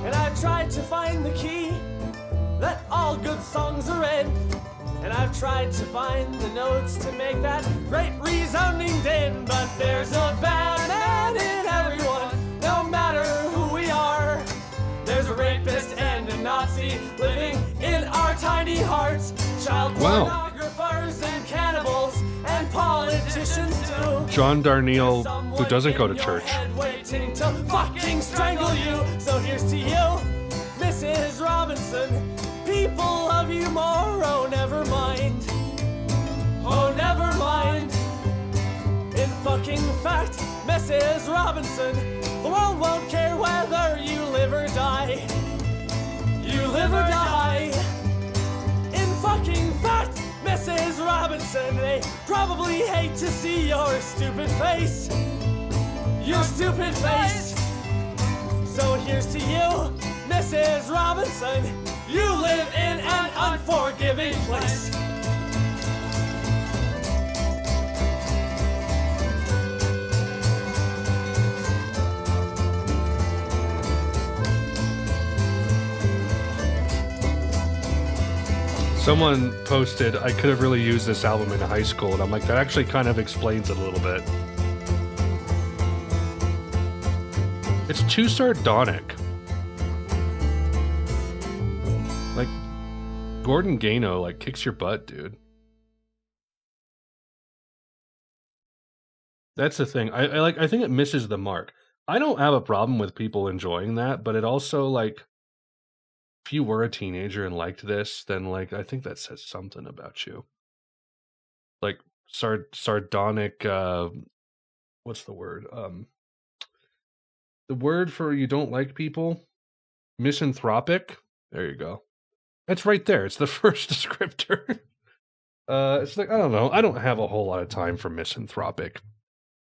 and I've tried to find the key that all good songs are in, and I've tried to find the notes to make that great resounding din. But there's a bad man in everyone, no matter who we are. There's a rapist and a Nazi living in our tiny hearts. Child pornographers and cannibals and politicians too. John Darnielle, who doesn't go to church. Waiting to fucking strangle you. So here's to you, Mrs. Robinson. People love you more. Oh, never mind. Oh, never mind. In fucking fact, Mrs. Robinson, the world won't care whether you live or die. You live or die. In fucking fact, Mrs. Robinson, they probably hate to see your stupid face. Your stupid face. So here's to you, Mrs. Robinson. You live in an unforgiving place. Someone posted, I could have really used this album in high school, and I'm like, that actually kind of explains it a little bit. It's too sardonic. Like, Gordon Gano, like, kicks your butt, dude. That's the thing. I think it misses the mark. I don't have a problem with people enjoying that, but it also, like, if you were a teenager and liked this, then like I think that says something about you. Like sardonic. What's the word? The word for you don't like people. Misanthropic. There you go. It's right there. It's the first descriptor. It's like I don't know. I don't have a whole lot of time for misanthropic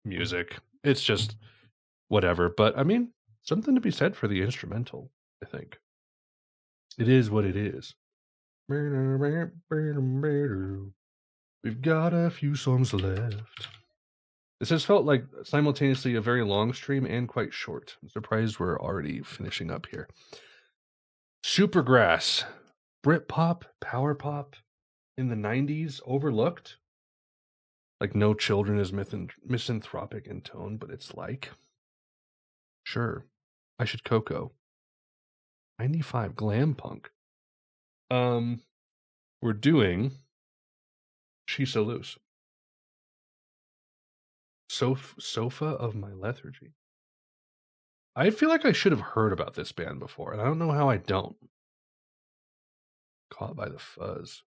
music. It's just whatever. But I mean, something to be said for the instrumental. I think. It is what it is. We've got a few songs left. This has felt like simultaneously a very long stream and quite short. I'm surprised we're already finishing up here. Supergrass, Britpop, power pop in the 90s, overlooked. Like No Children is misanthropic in tone, but it's like, sure, I should Coco. 95 glam punk. We're doing She's So Loose. Sofa of My Lethargy. I feel like I should have heard about this band before, and I don't know how I don't. Caught by the Fuzz.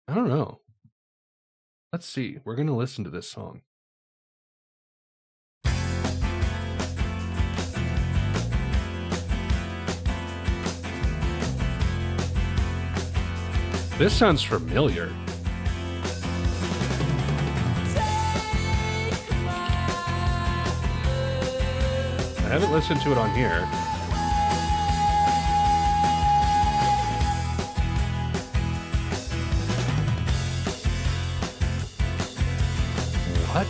I don't know. Let's see. We're going to listen to this song. This sounds familiar. I haven't listened to it on here. What?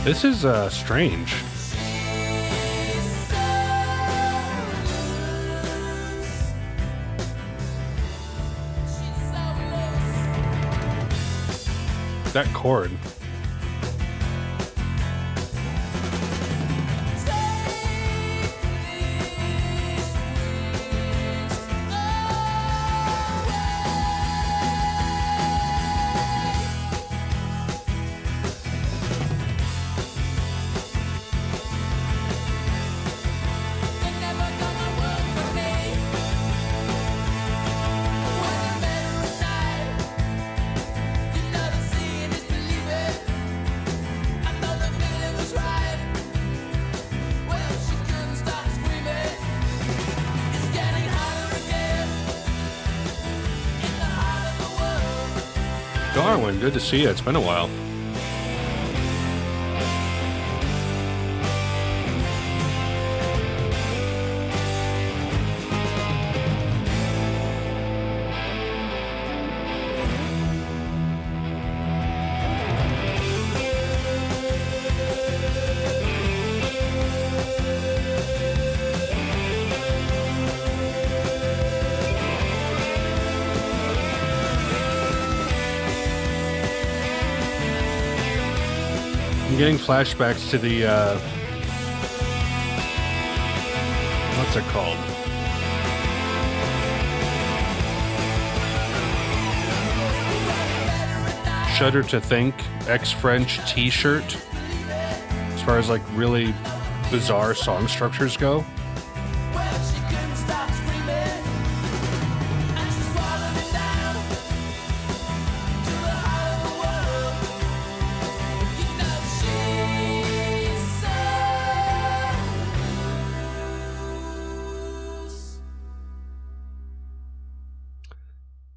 This is strange. That chord. Darwin, good to see you. It's been a while. I'm getting flashbacks to the, what's it called? Shudder to Think, ex-French t-shirt. As far as like really bizarre song structures go.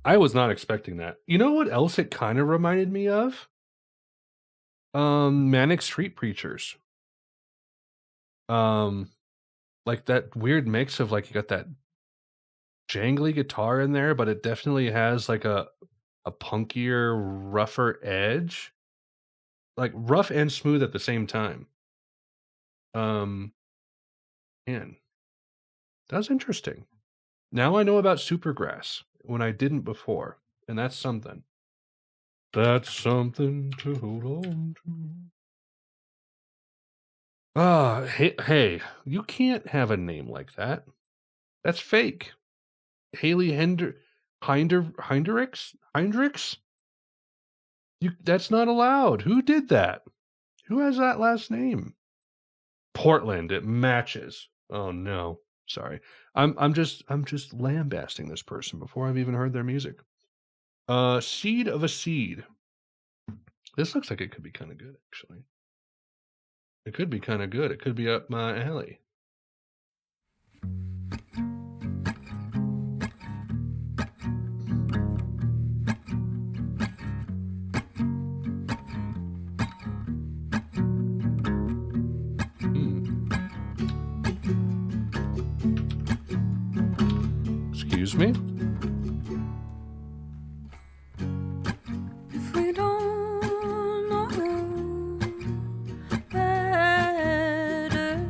I was not expecting that. You know what else it kind of reminded me of? Manic Street Preachers. Like that weird mix of like you got that jangly guitar in there, but it definitely has like a punkier, rougher edge. Like rough and smooth at the same time. Man, that's interesting. Now I know about Supergrass when I didn't before, and that's something. That's something to hold on to. Hey, you can't have a name like that. That's fake. Haley Heynderickx? That's not allowed. Who did that? Who has that last name? Portland. It matches. Oh no. Sorry. I'm just lambasting this person before I've even heard their music. Seed of a Seed. This looks like it could be kind of good, actually. It could be kind of good. It could be up my alley. Excuse me? If we don't know better,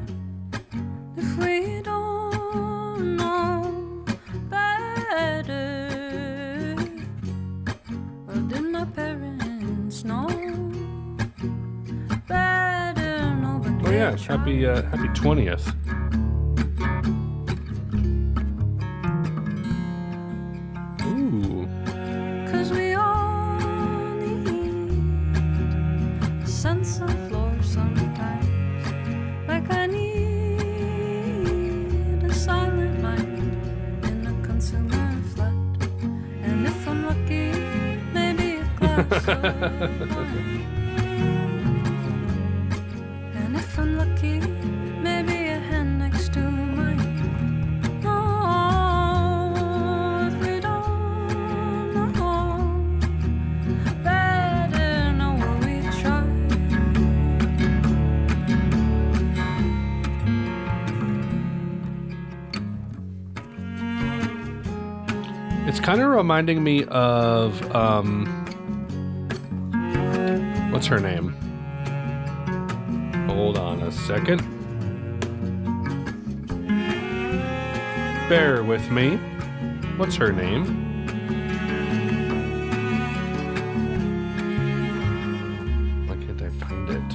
if we don't know better, well, did my parents know better? No, but Oh yeah, they happy 20th. Ooh. Cause we all need a sense of floor sometimes. Like I need a silent mind in a consumer flood. And if I'm lucky, maybe a glass of wine. And if I'm lucky, maybe a hand next to mine. Oh, if we don't know better, know what we try. It's kind of reminding me of what's her name? Hold on a second. Bear with me. What's her name? Why can't I find it?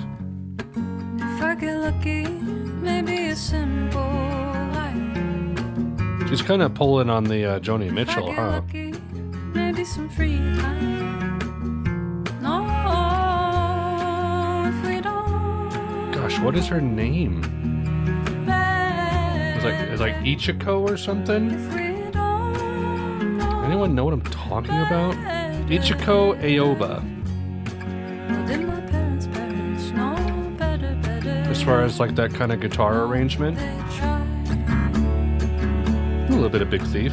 If I get lucky, maybe a simple life. She's kind of pulling on the Joni If I Mitchell, get huh? lucky, maybe some free time. No, if we don't Gosh, what is her name? It's like Ichiko or something? if we don't know Anyone know what I'm talking about? Ichiko Aoba. well, did my parents know better? As far as like that kind of guitar arrangement. They try. A little bit of Big Thief.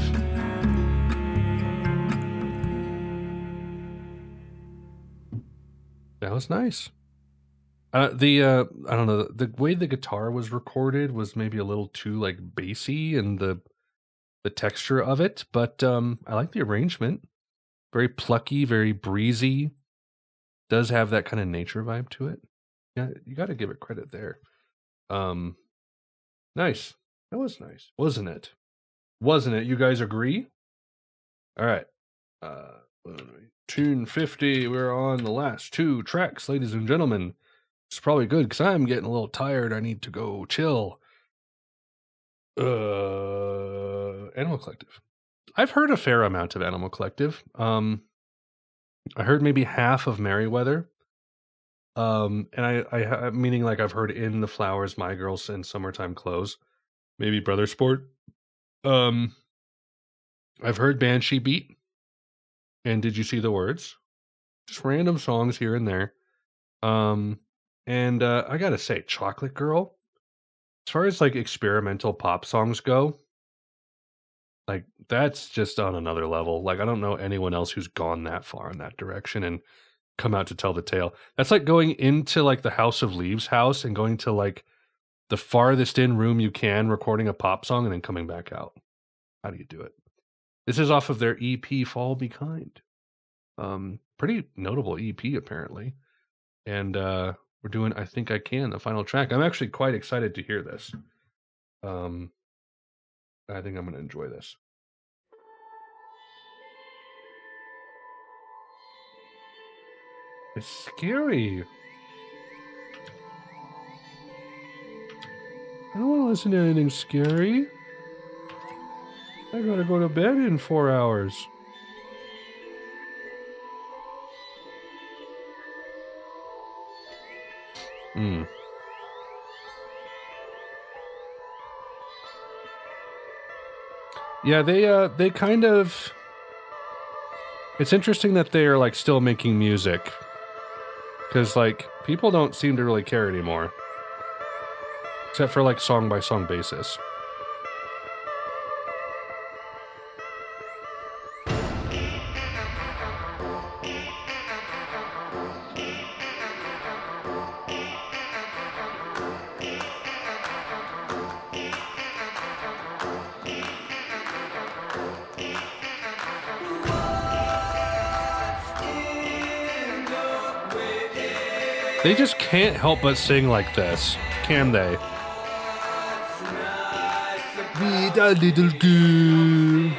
That was nice. I don't know, the way the guitar was recorded was maybe a little too like bassy and the texture of it, but I like the arrangement. Very plucky, very breezy. Does have that kind of nature vibe to it. Yeah, you got to give it credit there. Nice. That was nice, wasn't it? Wasn't it? You guys agree? All right. Tune 50. We're on the last two tracks, ladies and gentlemen. It's probably good because I'm getting a little tired. I need to go chill. Animal Collective. I've heard a fair amount of Animal Collective. I heard maybe half of Merryweather. And I meaning like I've heard In the Flowers, My Girls, and Summertime Clothes. Maybe Brother Sport. I've heard Banshee Beat. And Did You See the Words? Just random songs here and there. And I gotta say, Chocolate Girl, as far as like experimental pop songs go, like that's just on another level. Like I don't know anyone else who's gone that far in that direction and come out to tell the tale. That's like going into like the House of Leaves house and going to like the farthest in room you can, recording a pop song and then coming back out. How do you do it? This is off of their EP Fall Be Kind. Pretty notable EP apparently. And we're doing I Think I Can, the final track. I'm actually quite excited to hear this. I think I'm going to enjoy this. It's scary. I don't want to listen to anything scary. I gotta go to bed in 4 hours. Yeah, they kind of. It's interesting that they are like still making music, because like people don't seem to really care anymore. Except for like song by song basis. They just can't help but sing like this, can they? Be a little girl.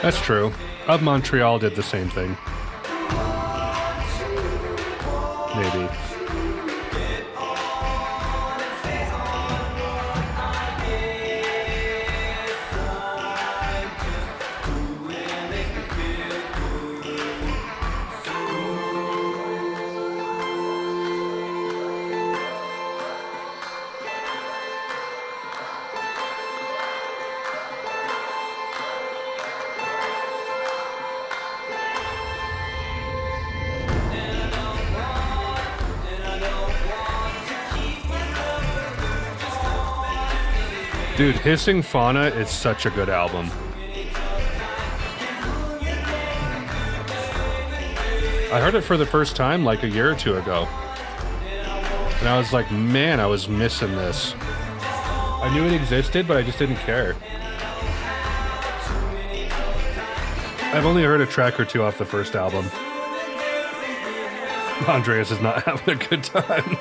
That's true. Of Montreal did the same thing. Maybe. Dude, Hissing Fauna is such a good album. I heard it for the first time like a year or two ago. And I was like, man, I was missing this. I knew it existed, but I just didn't care. I've only heard a track or two off the first album. Andreas is not having a good time.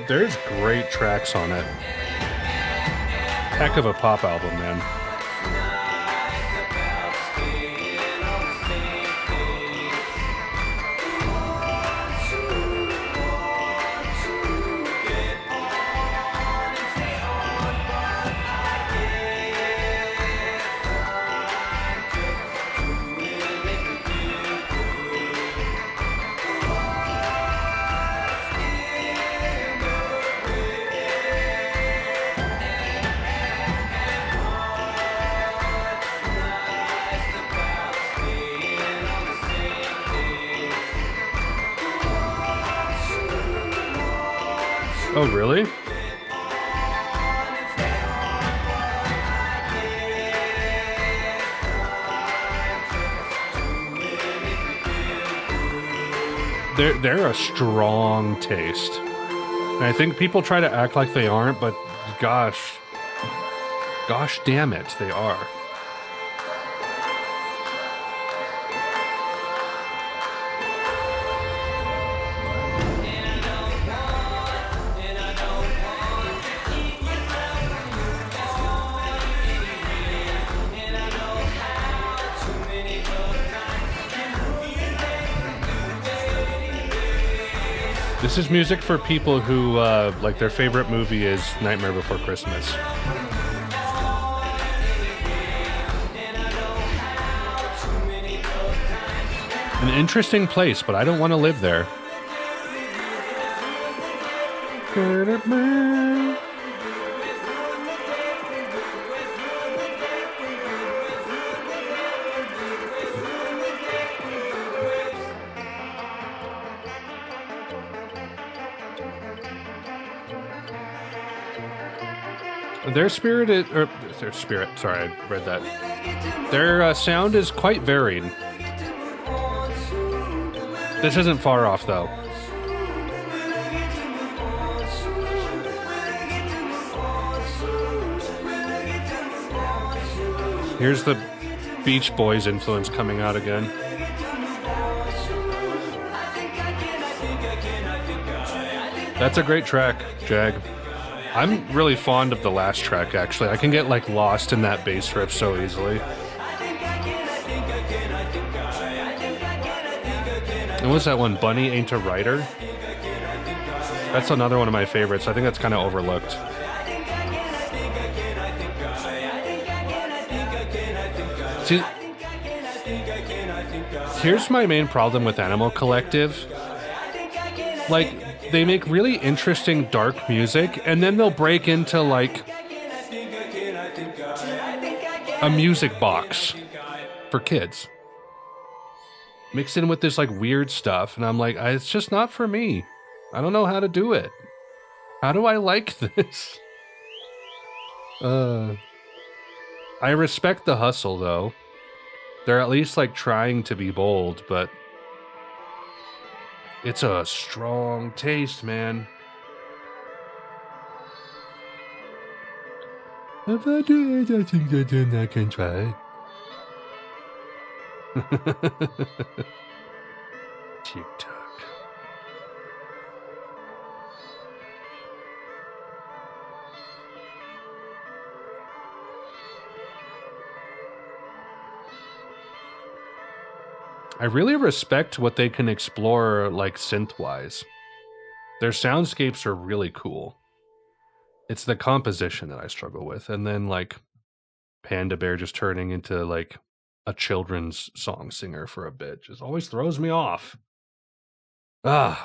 There's great tracks on it. Heck of a pop album, man. Oh, really? They're a strong taste. And I think people try to act like they aren't, but gosh damn it, they are. This is music for people who, like, their favorite movie is Nightmare Before Christmas. An interesting place, but I don't want to live there. Their spirit, sorry, I read that. Their sound is quite varied. This isn't far off, though. Here's the Beach Boys influence coming out again. That's a great track, Jag. I'm really fond of the last track, actually. I can get, like, lost in that bass riff so easily. And what's that one? Bunny Ain't a Writer? That's another one of my favorites. I think that's kind of overlooked. See, here's my main problem with Animal Collective. Like, they make really interesting dark music, and then they'll break into, like, a music box for kids. Mixed in with this, like, weird stuff, and I'm like, it's just not for me. I don't know how to do it. How do I like this? I respect the hustle, though. They're at least, like, trying to be bold, but it's a strong taste, man. If I do it, I think that then I can try. TikTok. I really respect what they can explore, like, synth-wise. Their soundscapes are really cool. It's the composition that I struggle with. And then, like, Panda Bear just turning into, like, a children's song singer for a bit just always throws me off. That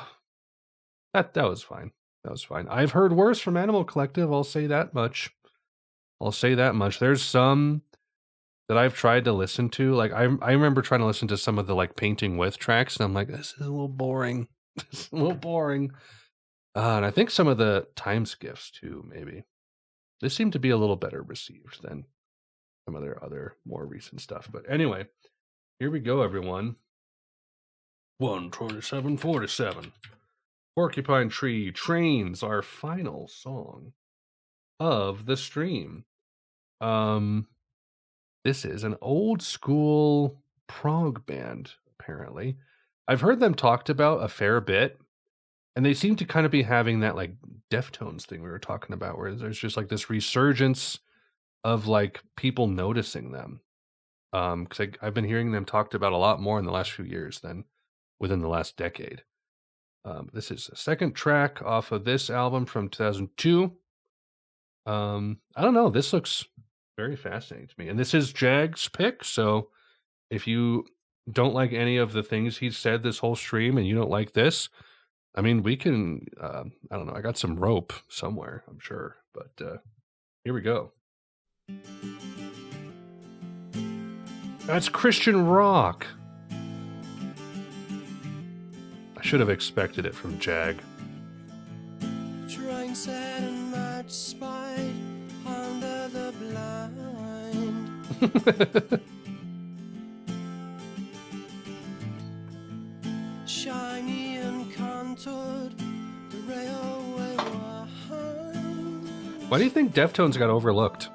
was fine. That was fine. I've heard worse from Animal Collective, I'll say that much. There's some that I've tried to listen to. Like, I remember trying to listen to some of the, like, Painting With tracks, and I'm like, this is a little boring. This is a little boring. And I think some of the time skiffs, too, maybe. They seem to be a little better received than some of their other more recent stuff. But anyway, here we go, everyone. 127.47. Porcupine Tree Trains, our final song of the stream. This is an old school prog band, apparently. I've heard them talked about a fair bit, and they seem to kind of be having that, like, Deftones thing we were talking about, where there's just, like, this resurgence of, like, people noticing them. Because I've been hearing them talked about a lot more in the last few years than within the last decade. This is the second track off of this album from 2002. I don't know. This looks very fascinating to me. And this is Jag's pick, so if you don't like any of the things he's said this whole stream and you don't like this, I mean, we can, I don't know, I got some rope somewhere, I'm sure. But here we go. That's Christian rock. I should have expected it from Jag. Trying sad and much spite under the blind. Shiny and contoured, the railway wind. Why do you think Deftones got overlooked?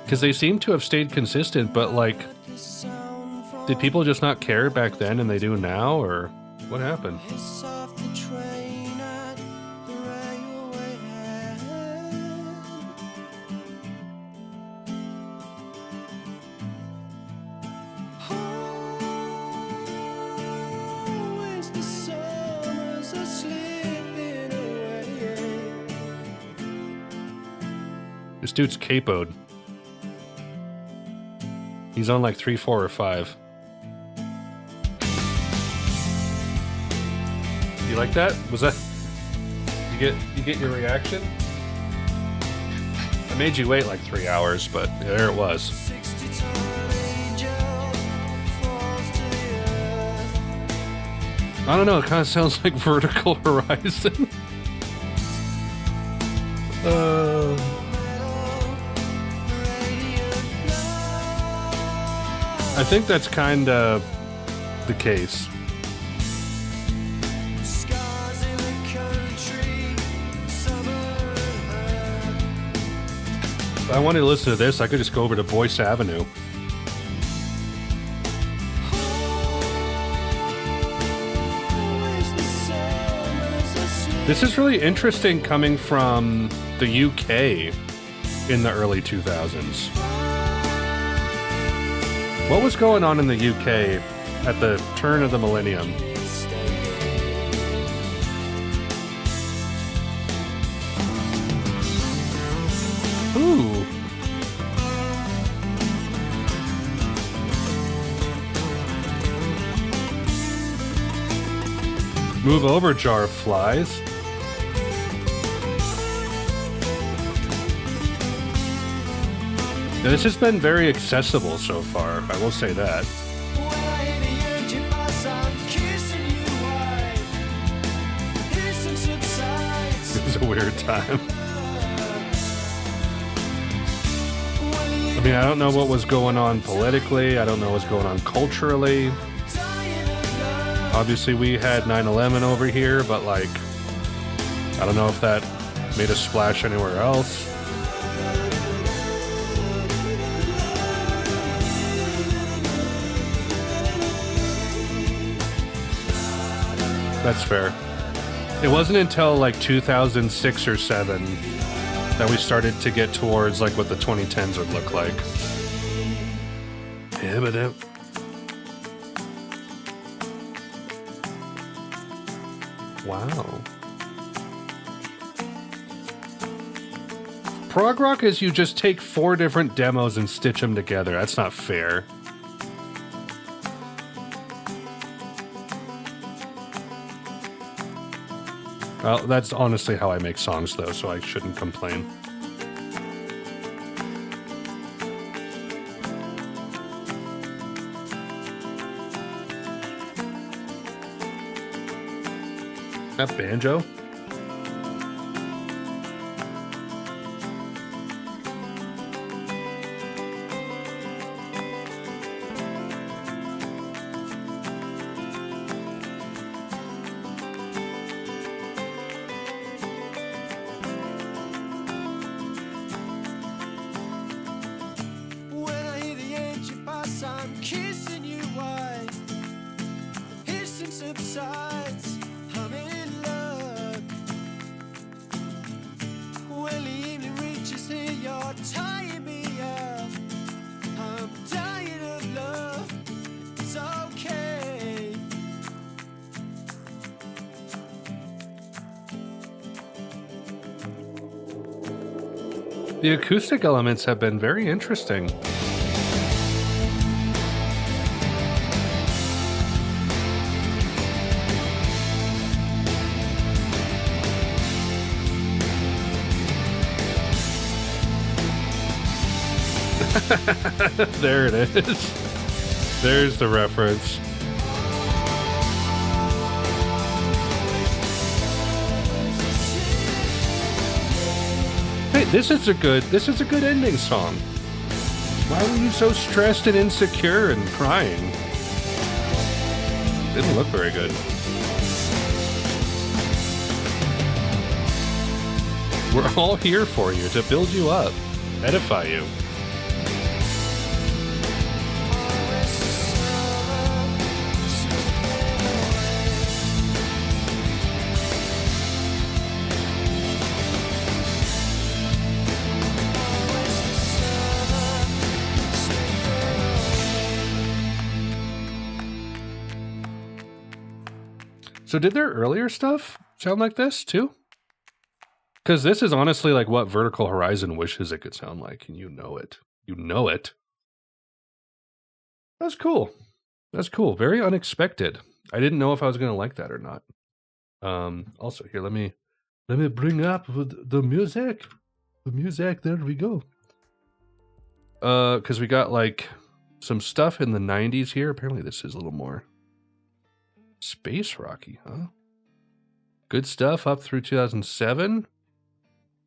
Because they seem to have stayed consistent, but, like, did people just not care back then and they do now, or what happened? Hiss off the train at the railway head. Always the summers are slipping away. This dude's capoed. He's on like 3, 4, or 5. You like that? Was that? You get your reaction? I made you wait like 3 hours, but there it was. 60-ton angel falls to the earth. I don't know. It kind of sounds like Vertical Horizon. I think that's kind of the case. Scars in the country, summer. If I wanted to listen to this, I could just go over to Boyce Avenue. Always the summers are slipping This is really interesting coming from the UK in the early 2000s. What was going on in the UK at the turn of the millennium? Ooh. Move over, jar of flies. Now, this has been very accessible so far, I will say that. This is a weird time. I mean, I don't know what was going on politically. I don't know what's going on culturally. Obviously, we had 9/11 over here, but, like, I don't know if that made a splash anywhere else. That's fair. It wasn't until, like, 2006 or 7 that we started to get towards, like, what the 2010s would look like. Yeah, but wow. Prog rock is you just take 4 different demos and stitch them together. That's not fair. Well, that's honestly how I make songs, though, so I shouldn't complain. That banjo? The acoustic elements have been very interesting. There it is. There's the reference. Hey, this is a good ending song. Why were you so stressed and insecure and crying? Didn't look very good. We're all here for you to build you up, edify you. So did their earlier stuff sound like this too? Because this is honestly like what Vertical Horizon wishes it could sound like, and you know it. You know it. That's cool. That's cool. Very unexpected. I didn't know if I was going to like that or not. Also, here, let me bring up the music. The music, there we go. Because we got like some stuff in the 90s here. Apparently this is a little more space rocky, huh? Good stuff up through 2007.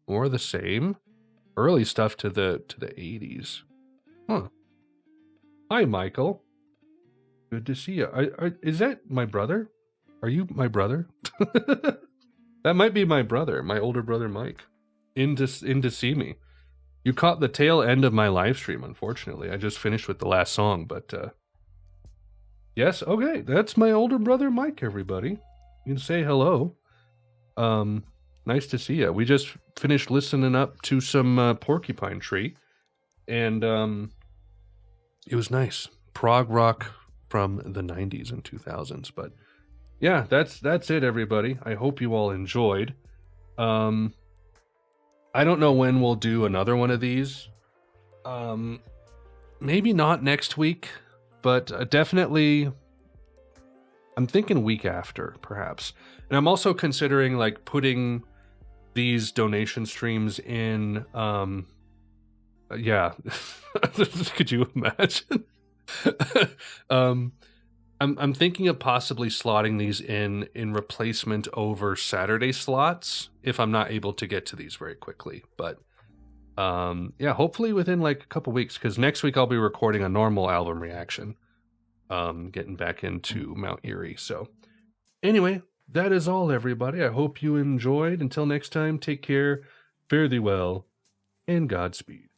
More the same. Early stuff to the 80s. Huh. Hi, Michael. Good to see you. Is that my brother? Are you my brother? That might be my brother, my older brother Mike. In to see me. You caught the tail end of my live stream, unfortunately. I just finished with the last song, but yes, okay. That's my older brother Mike, everybody. You can say hello. Nice to see you. We just finished listening up to some Porcupine Tree, and it was nice. Prog rock from the 90s and 2000s. But yeah, that's it, everybody. I hope you all enjoyed. I don't know when we'll do another one of these. Maybe not next week, but definitely I'm thinking week after, perhaps. And I'm also considering like putting these donation streams in yeah. Could you imagine? I'm thinking of possibly slotting these in replacement over Saturday slots if I'm not able to get to these very quickly. But yeah, hopefully within like a couple weeks, because next week I'll be recording a normal album reaction, getting back into Mount Erie. So anyway, that is all, everybody. I hope you enjoyed. Until next time, take care, fare thee well, and Godspeed.